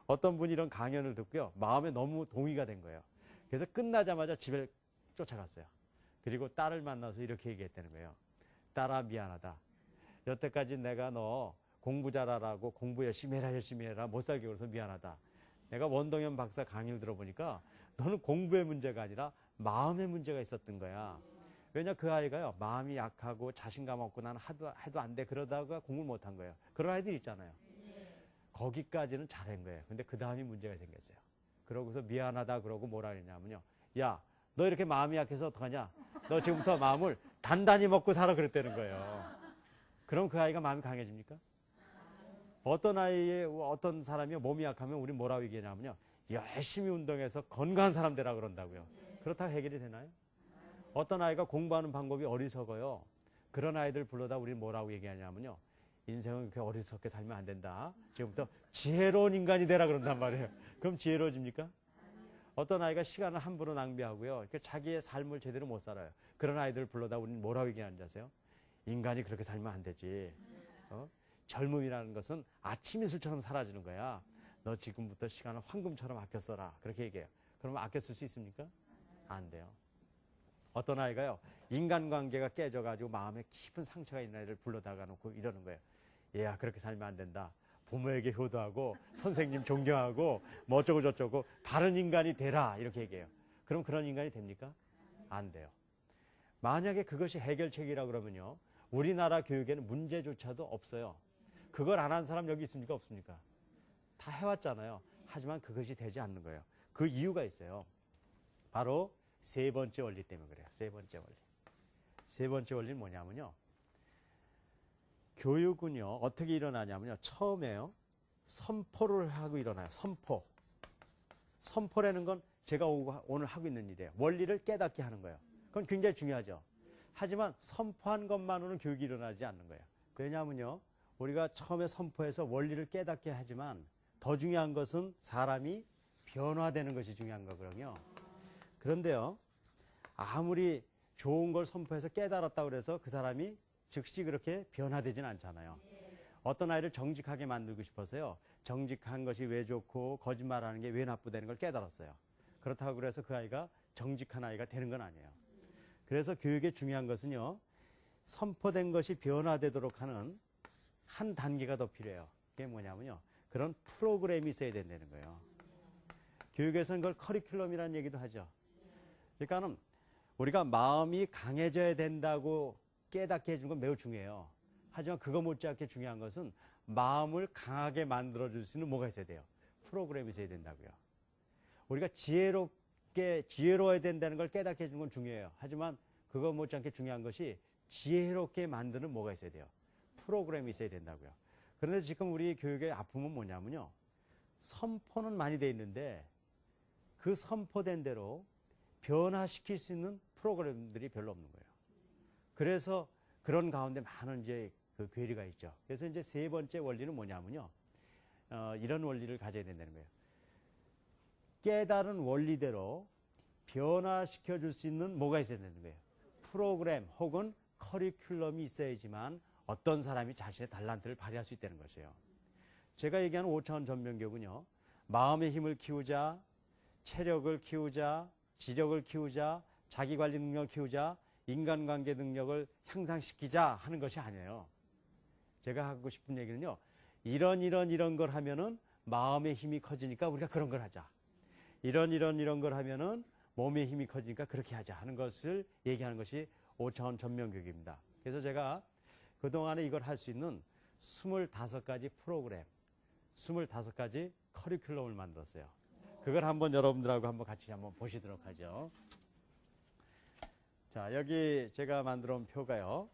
어떤 분이 이런 강연을 듣고요. 마음에 너무 동의가 된 거예요. 그래서 끝나자마자 집에 쫓아갔어요. 그리고 딸을 만나서 이렇게 얘기했다는 거예요. 딸아, 미안하다. 여태까지 내가 너 공부 잘하라고 공부 열심히 해라 못 살게 그래서 미안하다. 내가 원동현 박사 강의를 들어보니까 너는 공부의 문제가 아니라 마음의 문제가 있었던 거야. 왜냐 그 아이가요. 마음이 약하고 자신감 없고 나는 해도 안 돼 그러다가 공부를 못한 거예요. 그런 아이들 있잖아요. 거기까지는 잘한 거예요. 근데 그 다음이 문제가 생겼어요. 그러고서 미안하다 그러고 뭐라 그랬냐면요. 야, 너 이렇게 마음이 약해서 어떡하냐? 너 지금부터 마음을 단단히 먹고 살아 그랬다는 거예요. 그럼 그 아이가 마음이 강해집니까? 어떤 사람이 몸이 약하면 우리 뭐라고 얘기하냐면요. 열심히 운동해서 건강한 사람 되라 그런다고요. 그렇다고 해결이 되나요? 어떤 아이가 공부하는 방법이 어리석어요. 그런 아이들 불러다 우리 뭐라고 얘기하냐면요. 인생은 그렇게 어리석게 살면 안 된다. 지금부터 지혜로운 인간이 되라 그런단 말이에요. 그럼 지혜로워집니까? 어떤 아이가 시간을 함부로 낭비하고요. 자기의 삶을 제대로 못 살아요. 그런 아이들 불러다 우리는 뭐라고 얘기하는지 아세요? 인간이 그렇게 살면 안 되지. 젊음이라는 것은 아침 이슬처럼 사라지는 거야. 너 지금부터 시간을 황금처럼 아껴 써라. 그렇게 얘기해요. 그러면 아껴 쓸 수 있습니까? 안 돼요. 어떤 아이가요. 인간관계가 깨져가지고 마음에 깊은 상처가 있는 아이를 불러다가 놓고 이러는 거예요. 얘야 그렇게 살면 안 된다. 부모에게 효도하고 선생님 존경하고 뭐 어쩌고 저쩌고 바른 인간이 되라 이렇게 얘기해요. 그럼 그런 인간이 됩니까? 안 돼요. 만약에 그것이 해결책이라 그러면요. 우리나라 교육에는 문제조차도 없어요. 그걸 안 한 사람 여기 있습니까? 없습니까? 다 해왔잖아요. 하지만 그것이 되지 않는 거예요. 그 이유가 있어요. 바로 세 번째 원리 때문에 그래요. 세 번째 원리. 세 번째 원리는 뭐냐면요. 교육은요, 어떻게 일어나냐면요. 처음에요, 선포를 하고 일어나요. 선포. 선포라는 건 제가 오늘 하고 있는 일이에요. 원리를 깨닫게 하는 거예요. 그건 굉장히 중요하죠. 하지만 선포한 것만으로는 교육이 일어나지 않는 거예요. 왜냐하면요, 우리가 처음에 선포해서 원리를 깨닫게 하지만 더 중요한 것은 사람이 변화되는 것이 중요한 거거든요. 그런데요, 아무리 좋은 걸 선포해서 깨달았다고 해서 그 사람이 즉시 그렇게 변화되지는 않잖아요. 어떤 아이를 정직하게 만들고 싶어서요, 정직한 것이 왜 좋고 거짓말하는 게 왜 나쁘다는 걸 깨달았어요. 그렇다고 그래서 그 아이가 정직한 아이가 되는 건 아니에요. 그래서 교육의 중요한 것은요, 선포된 것이 변화되도록 하는 한 단계가 더 필요해요. 그게 뭐냐면요, 그런 프로그램이 있어야 된다는 거예요. 교육에서는 그걸 커리큘럼이라는 얘기도 하죠. 그러니까는 우리가 마음이 강해져야 된다고 깨닫게 해주는 건 매우 중요해요. 하지만 그거 못지않게 중요한 것은 마음을 강하게 만들어줄 수 있는 뭐가 있어야 돼요? 프로그램이 있어야 된다고요. 우리가 지혜로워야 된다는 걸 깨닫게 해주는 건 중요해요. 하지만 그거 못지않게 중요한 것이 지혜롭게 만드는 뭐가 있어야 돼요? 프로그램이 있어야 된다고요. 그런데 지금 우리 교육의 아픔은 뭐냐면요, 선포는 많이 돼 있는데 그 선포된 대로 변화시킬 수 있는 프로그램들이 별로 없는 거예요. 그래서 그런 가운데 많은 이제 그 괴리가 있죠. 그래서 이제 세 번째 원리는 뭐냐면요, 이런 원리를 가져야 된다는 거예요. 깨달은 원리대로 변화시켜 줄 수 있는 뭐가 있어야 되는 거예요. 프로그램 혹은 커리큘럼이 있어야지만 어떤 사람이 자신의 달란트를 발휘할 수 있다는 것이에요. 제가 얘기하는 5차원 전면교육은요, 마음의 힘을 키우자, 체력을 키우자, 지력을 키우자, 자기관리 능력을 키우자, 인간관계 능력을 향상시키자 하는 것이 아니에요. 제가 하고 싶은 얘기는요, 이런 걸 하면은 마음의 힘이 커지니까 우리가 그런 걸 하자. 이런 걸 하면은 몸의 힘이 커지니까 그렇게 하자 하는 것을 얘기하는 것이 5차원 전면교육입니다. 그래서 제가 그동안에 이걸 할 수 있는 25가지 프로그램, 25가지 커리큘럼을 만들었어요. 그걸 한번 여러분들하고 한번 같이 한번 보시도록 하죠. 자, 여기 제가 만들어 온 표가요,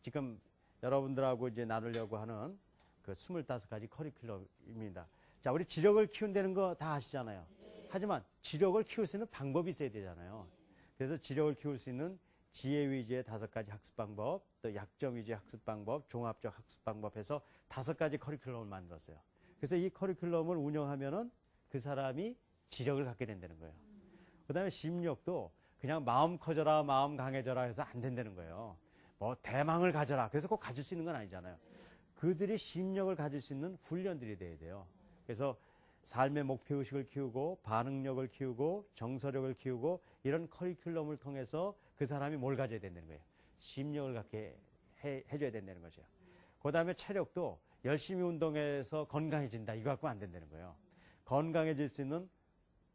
지금 여러분들하고 이제 나누려고 하는 그 25가지 커리큘럼입니다. 자, 우리 지력을 키운다는 거 다 아시잖아요. 하지만 지력을 키울 수 있는 방법이 있어야 되잖아요. 그래서 지력을 키울 수 있는 지혜 위주의 5가지 학습 방법, 또 약점 위주의 학습 방법, 종합적 학습 방법 해서 5가지 커리큘럼을 만들었어요. 그래서 이 커리큘럼을 운영하면은 그 사람이 지력을 갖게 된다는 거예요. 그 다음에 심력도 그냥 마음 커져라, 마음 강해져라 해서 안 된다는 거예요. 뭐 대망을 가져라, 그래서 꼭 가질 수 있는 건 아니잖아요. 그들이 심력을 가질 수 있는 훈련들이 돼야 돼요. 그래서 삶의 목표의식을 키우고 반응력을 키우고 정서력을 키우고 이런 커리큘럼을 통해서 그 사람이 뭘 가져야 된다는 거예요. 심력을 갖게 해줘야 된다는 거죠. 그 다음에 체력도 열심히 운동해서 건강해진다, 이거 갖고 안 된다는 거예요. 건강해질 수 있는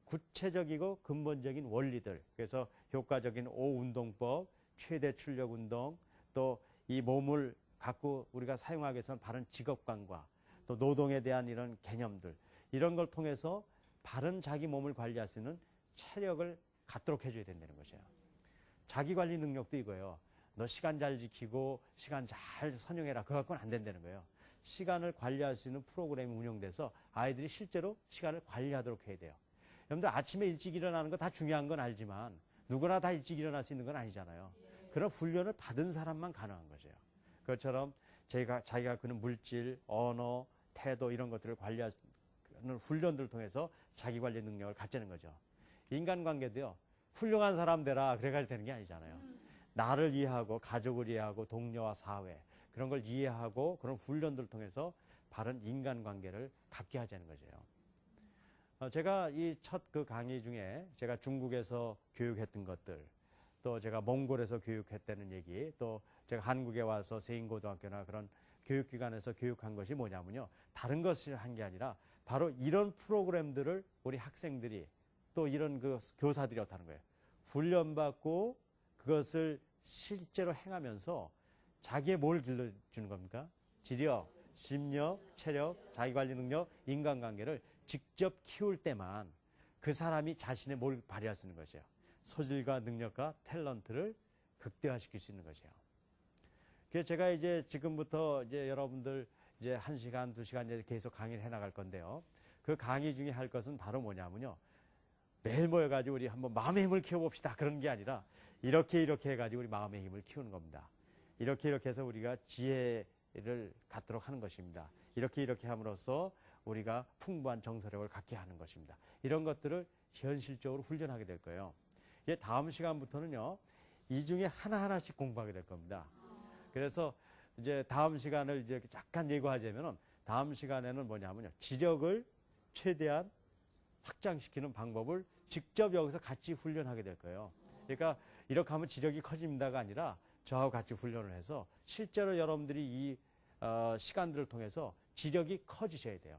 구체적이고 근본적인 원리들, 그래서 효과적인 5운동법, 최대 출력 운동, 또 이 몸을 갖고 우리가 사용하기 위해서는 바른 직업관과 또 노동에 대한 이런 개념들, 이런 걸 통해서 바른 자기 몸을 관리할 수 있는 체력을 갖도록 해줘야 된다는 것이에요. 자기관리 능력도 이거예요. 너 시간 잘 지키고 시간 잘 선용해라, 그거 갖고는 안 된다는 거예요. 시간을 관리할 수 있는 프로그램이 운영돼서 아이들이 실제로 시간을 관리하도록 해야 돼요. 여러분들 아침에 일찍 일어나는 거 다 중요한 건 알지만 누구나 다 일찍 일어날 수 있는 건 아니잖아요. 그런 훈련을 받은 사람만 가능한 거죠. 그것처럼 자기가 그는 물질, 언어, 태도 이런 것들을 관리하는 훈련들을 통해서 자기관리 능력을 갖자는 거죠. 인간관계도요, 훌륭한 사람 되라 그래가지고 되는 게 아니잖아요. 나를 이해하고 가족을 이해하고 동료와 사회 그런 걸 이해하고 그런 훈련들을 통해서 바른 인간관계를 갖게 하자는 거죠. 제가 이 첫 그 강의 중에 제가 중국에서 교육했던 것들, 또 제가 몽골에서 교육했다는 얘기, 또 제가 한국에 와서 세인고등학교나 그런 교육기관에서 교육한 것이 뭐냐면요, 다른 것을 한 게 아니라 바로 이런 프로그램들을 우리 학생들이 또 이런 그 교사들이 어떻게 하는 거예요. 훈련받고 그것을 실제로 행하면서 자기의 뭘 길러주는 겁니까? 지력, 심력, 체력, 자기관리 능력, 인간관계를 직접 키울 때만 그 사람이 자신의 뭘 발휘할 수 있는 것이에요. 소질과 능력과 탤런트를 극대화시킬 수 있는 것이에요. 그래서 제가 이제 지금부터 이제 여러분들 이제 1시간, 2시간 이제 계속 강의를 해 나갈 건데요. 그 강의 중에 할 것은 바로 뭐냐면요. 매일 모여가지고 우리 한번 마음의 힘을 키워봅시다. 그런 게 아니라 이렇게 해가지고 우리 마음의 힘을 키우는 겁니다. 이렇게 해서 우리가 지혜를 갖도록 하는 것입니다. 이렇게 함으로써 우리가 풍부한 정서력을 갖게 하는 것입니다. 이런 것들을 현실적으로 훈련하게 될 거예요. 이제 다음 시간부터는요, 이 중에 하나하나씩 공부하게 될 겁니다. 그래서 이제 다음 시간을 이제 잠깐 예고하자면은 다음 시간에는 뭐냐면요, 지력을 최대한 확장시키는 방법을 직접 여기서 같이 훈련하게 될 거예요. 그러니까 이렇게 하면 지력이 커집니다가 아니라 저하고 같이 훈련을 해서 실제로 여러분들이 이 시간들을 통해서 지력이 커지셔야 돼요.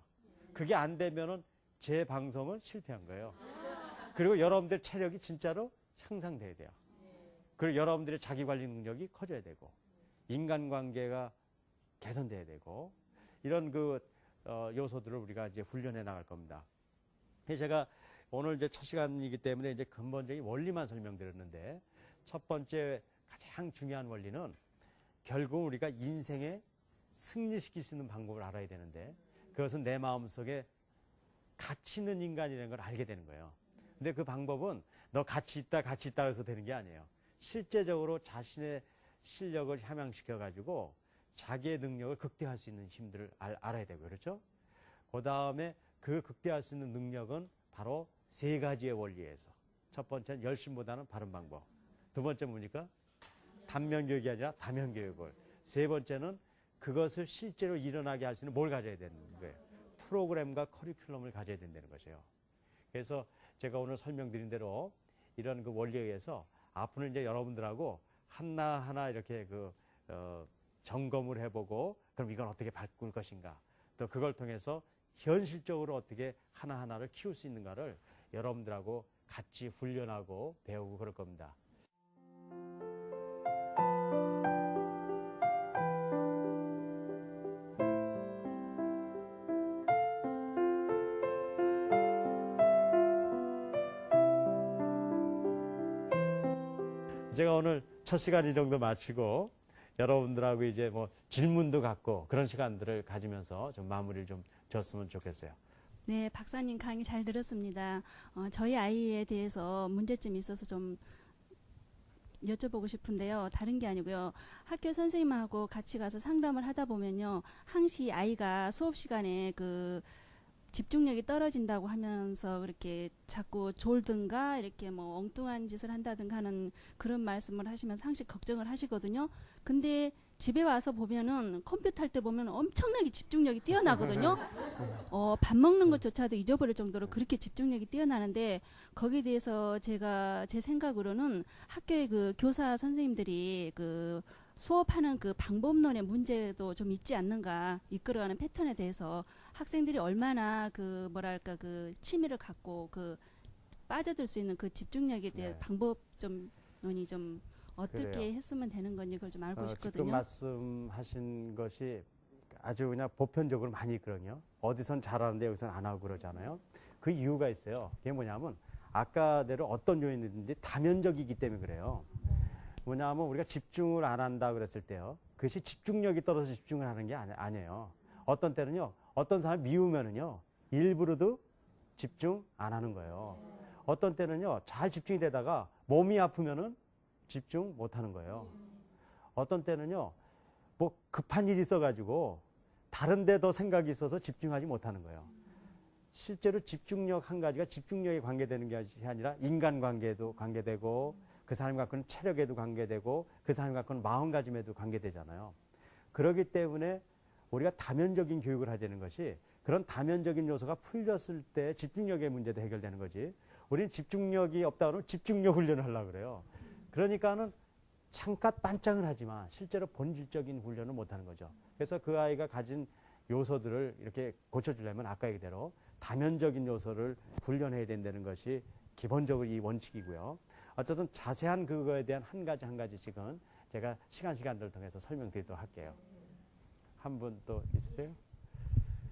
그게 안 되면은 제 방송은 실패한 거예요. 그리고 여러분들 체력이 진짜로 향상돼야 돼요. 그리고 여러분들의 자기관리 능력이 커져야 되고 인간관계가 개선돼야 되고 이런 요소들을 우리가 이제 훈련해 나갈 겁니다. 제가 오늘 이제 첫 시간이기 때문에 이제 근본적인 원리만 설명드렸는데 첫 번째 가장 중요한 원리는 결국 우리가 인생에 승리시킬 수 있는 방법을 알아야 되는데 그것은 내 마음속에 가치 있는 인간이라는 걸 알게 되는 거예요. 근데 그 방법은 너 가치 있다 해서 되는 게 아니에요. 실제적으로 자신의 실력을 함양시켜 가지고 자기의 능력을 극대화할 수 있는 힘들을 알아야 되고요. 그렇죠? 그 다음에 그 극대화할 수 있는 능력은 바로 세 가지의 원리에서 첫 번째는 열심보다는 바른 방법. 두 번째 뭡니까? 단면교육이 아니라 다면교육을. 세 번째는 그것을 실제로 일어나게 할 수 있는 뭘 가져야 되는 거예요. 프로그램과 커리큘럼을 가져야 된다는 것이에요. 그래서 제가 오늘 설명드린 대로 이런 그 원리에 의해서 앞으로는 이제 여러분들하고 하나하나 이렇게 점검을 해보고 그럼 이건 어떻게 바꿀 것인가 또 그걸 통해서 현실적으로 어떻게 하나하나를 키울 수 있는가를 여러분들하고 같이 훈련하고 배우고 그럴 겁니다. 제가 오늘 첫 시간 이 정도 마치고 여러분들하고 이제 뭐 질문도 갖고 그런 시간들을 가지면서 좀 마무리를 좀 줬으면 좋겠어요. 네, 박사님 강의 잘 들었습니다. 저희 아이에 대해서 문제점이 있어서 좀 여쭤보고 싶은데요. 다른 게 아니고요. 학교 선생님하고 같이 가서 상담을 하다 보면요. 항시 아이가 수업 시간에 집중력이 떨어진다고 하면서 그렇게 자꾸 졸든가 이렇게 뭐 엉뚱한 짓을 한다든가 하는 그런 말씀을 하시면서 항상 걱정을 하시거든요. 근데 집에 와서 보면은 컴퓨터 할 때 보면 엄청나게 집중력이 뛰어나거든요. 밥 먹는 것조차도 잊어버릴 정도로 그렇게 집중력이 뛰어나는데 거기에 대해서 제가 제 생각으로는 학교의 그 교사 선생님들이 수업하는 그 방법론의 문제도 좀 있지 않는가 이끌어가는 패턴에 대해서 학생들이 얼마나 취미를 갖고 빠져들 수 있는 그 집중력에 대한 방법 좀 논의 좀 어떻게 그래요. 했으면 되는 건지 그걸 좀 알고 싶거든요. 지금 말씀하신 것이 아주 그냥 보편적으로 많이 있거든요. 어디선 잘하는데 여기선 안 하고 그러잖아요. 그 이유가 있어요. 그게 뭐냐면 아까대로 어떤 요인이든지 다면적이기 때문에 그래요. 뭐냐면 우리가 집중을 안 한다 그랬을 때요. 그것이 집중력이 떨어져서 집중을 하는 게 아니에요. 어떤 때는요. 어떤 사람 미우면은요. 일부러도 집중 안 하는 거예요. 어떤 때는요. 잘 집중이 되다가 몸이 아프면은 집중 못 하는 거예요. 어떤 때는요. 뭐 급한 일이 있어가지고 다른 데 더 생각이 있어서 집중하지 못하는 거예요. 실제로 집중력 한 가지가 집중력에 관계되는 게 아니라 인간관계에도 관계되고 그 사람이 갖고 있는 체력에도 관계되고 그 사람이 갖고 있는 마음가짐에도 관계되잖아요. 그렇기 때문에 우리가 다면적인 교육을 하자는 것이 그런 다면적인 요소가 풀렸을 때 집중력의 문제도 해결되는 거지. 우리는 집중력이 없다 그러면 집중력 훈련을 하려고 그래요. 그러니까는 잠깐 반짝은 하지만 실제로 본질적인 훈련을 못하는 거죠. 그래서 그 아이가 가진 요소들을 이렇게 고쳐주려면 아까 얘기대로 다면적인 요소를 훈련해야 된다는 것이 기본적으로 이 원칙이고요. 어쨌든 자세한 그거에 대한 한 가지씩은 제가 시간들을 통해서 설명드리도록 할게요. 한 분 또 있으세요?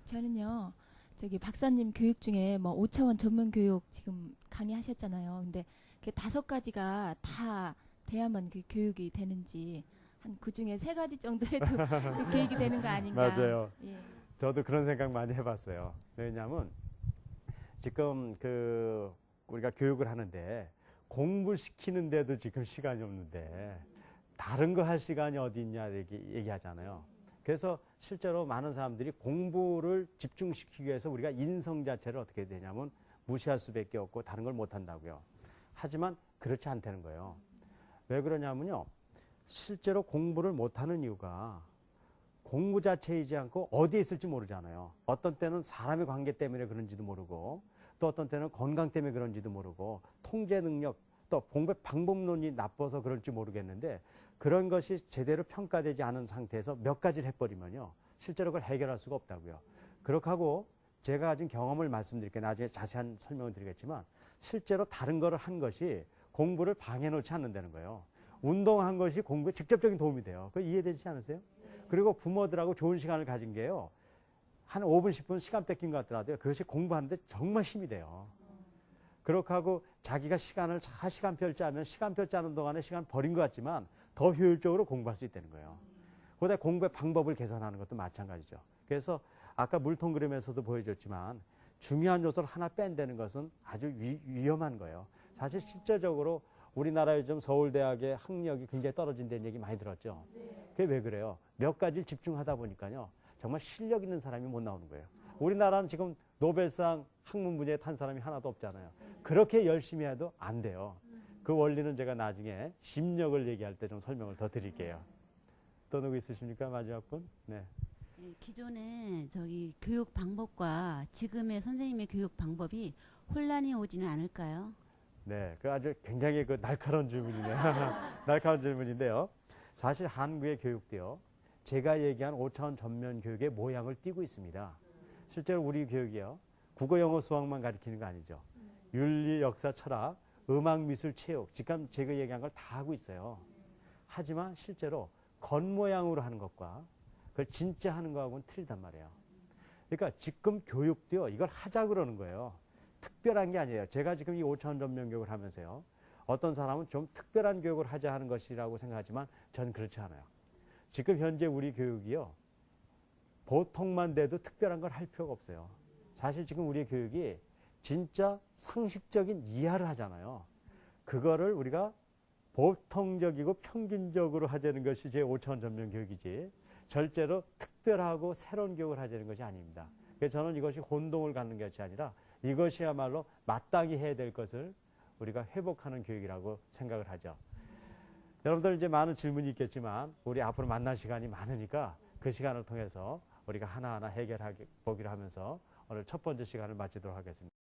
저는요, 저기 박사님 교육 중에 뭐 5차원 전문 교육 지금 강의하셨잖아요. 근데 그 5가지가 다 돼야만 그 교육이 되는지 한 그 중에 3가지 정도 해도 그 계획이 되는 거 아닌가. 맞아요. 예. 저도 그런 생각 많이 해봤어요. 왜냐하면 지금 그 우리가 교육을 하는데 공부시키는데도 지금 시간이 없는데 다른 거 할 시간이 어디 있냐 이렇게 얘기하잖아요. 그래서 실제로 많은 사람들이 공부를 집중시키기 위해서 우리가 인성 자체를 어떻게 되냐면 무시할 수밖에 없고 다른 걸 못 한다고요. 하지만 그렇지 않다는 거예요. 왜 그러냐면요. 실제로 공부를 못하는 이유가 공부 자체이지 않고 어디에 있을지 모르잖아요. 어떤 때는 사람의 관계 때문에 그런지도 모르고 또 어떤 때는 건강 때문에 그런지도 모르고 통제 능력 또 공부 방법론이 나빠서 그럴지 모르겠는데 그런 것이 제대로 평가되지 않은 상태에서 몇 가지를 해버리면요. 실제로 그걸 해결할 수가 없다고요. 그렇게 하고 제가 가진 경험을 말씀드릴게요. 나중에 자세한 설명을 드리겠지만 실제로 다른 거를 한 것이 공부를 방해 놓지 않는다는 거예요. 운동한 것이 공부에 직접적인 도움이 돼요. 그거 이해되지 않으세요? 그리고 부모들하고 좋은 시간을 가진 게요. 한 5분, 10분 시간 뺏긴 것 같더라도요. 그것이 공부하는데 정말 힘이 돼요. 그렇게 하고 자기가 시간을 잘 시간표를 짜면 시간표 짜는 동안에 시간 버린 것 같지만 더 효율적으로 공부할 수 있다는 거예요. 그러다 공부의 방법을 계산하는 것도 마찬가지죠. 그래서 아까 물통 그림에서도 보여줬지만 중요한 요소를 하나 뺀다는 것은 아주 위험한 거예요. 사실 실제적으로 우리나라 요즘 서울대학의 학력이 굉장히 떨어진다는 얘기 많이 들었죠. 그게 왜 그래요? 몇 가지를 집중하다 보니까요. 정말 실력 있는 사람이 못 나오는 거예요. 우리나라는 지금 노벨상 학문 분야에 탄 사람이 하나도 없잖아요. 그렇게 열심히 해도 안 돼요. 그 원리는 제가 나중에 심력을 얘기할 때 좀 설명을 더 드릴게요. 또 누구 있으십니까? 마지막 분? 네. 예, 기존의 저기 교육 방법과 지금의 선생님의 교육 방법이 혼란이 오지는 않을까요? 네, 그 아주 굉장히 그 날카로운 질문이네요. 날카로운 질문인데요. 사실 한국의 교육도요. 제가 얘기한 5차원 전면 교육의 모양을 띠고 있습니다. 실제로 우리 교육이요. 국어, 영어, 수학만 가르치는 거 아니죠. 윤리, 역사, 철학, 음악, 미술, 체육, 지금 제가 얘기한 걸 다 하고 있어요. 하지만 실제로 겉모양으로 하는 것과 그걸 진짜 하는 거하고는 틀리단 말이에요. 그러니까 지금 교육도요. 이걸 하자 그러는 거예요. 특별한 게 아니에요. 제가 지금 이 5차원 전면 교육을 하면서요. 어떤 사람은 좀 특별한 교육을 하자 하는 것이라고 생각하지만 저는 그렇지 않아요. 지금 현재 우리 교육이요. 보통만 돼도 특별한 걸 할 필요가 없어요. 사실 지금 우리 교육이 진짜 상식적인 이해를 하잖아요. 그거를 우리가 보통적이고 평균적으로 하자는 것이 제 5차원 전면 교육이지 절대로 특별하고 새로운 교육을 하자는 것이 아닙니다. 그래서 저는 이것이 혼동을 갖는 것이 아니라 이것이야말로 마땅히 해야 될 것을 우리가 회복하는 교육이라고 생각을 하죠. 여러분들 이제 많은 질문이 있겠지만 우리 앞으로 만날 시간이 많으니까 그 시간을 통해서 우리가 하나하나 해결해 보기로 하면서 오늘 첫 번째 시간을 마치도록 하겠습니다.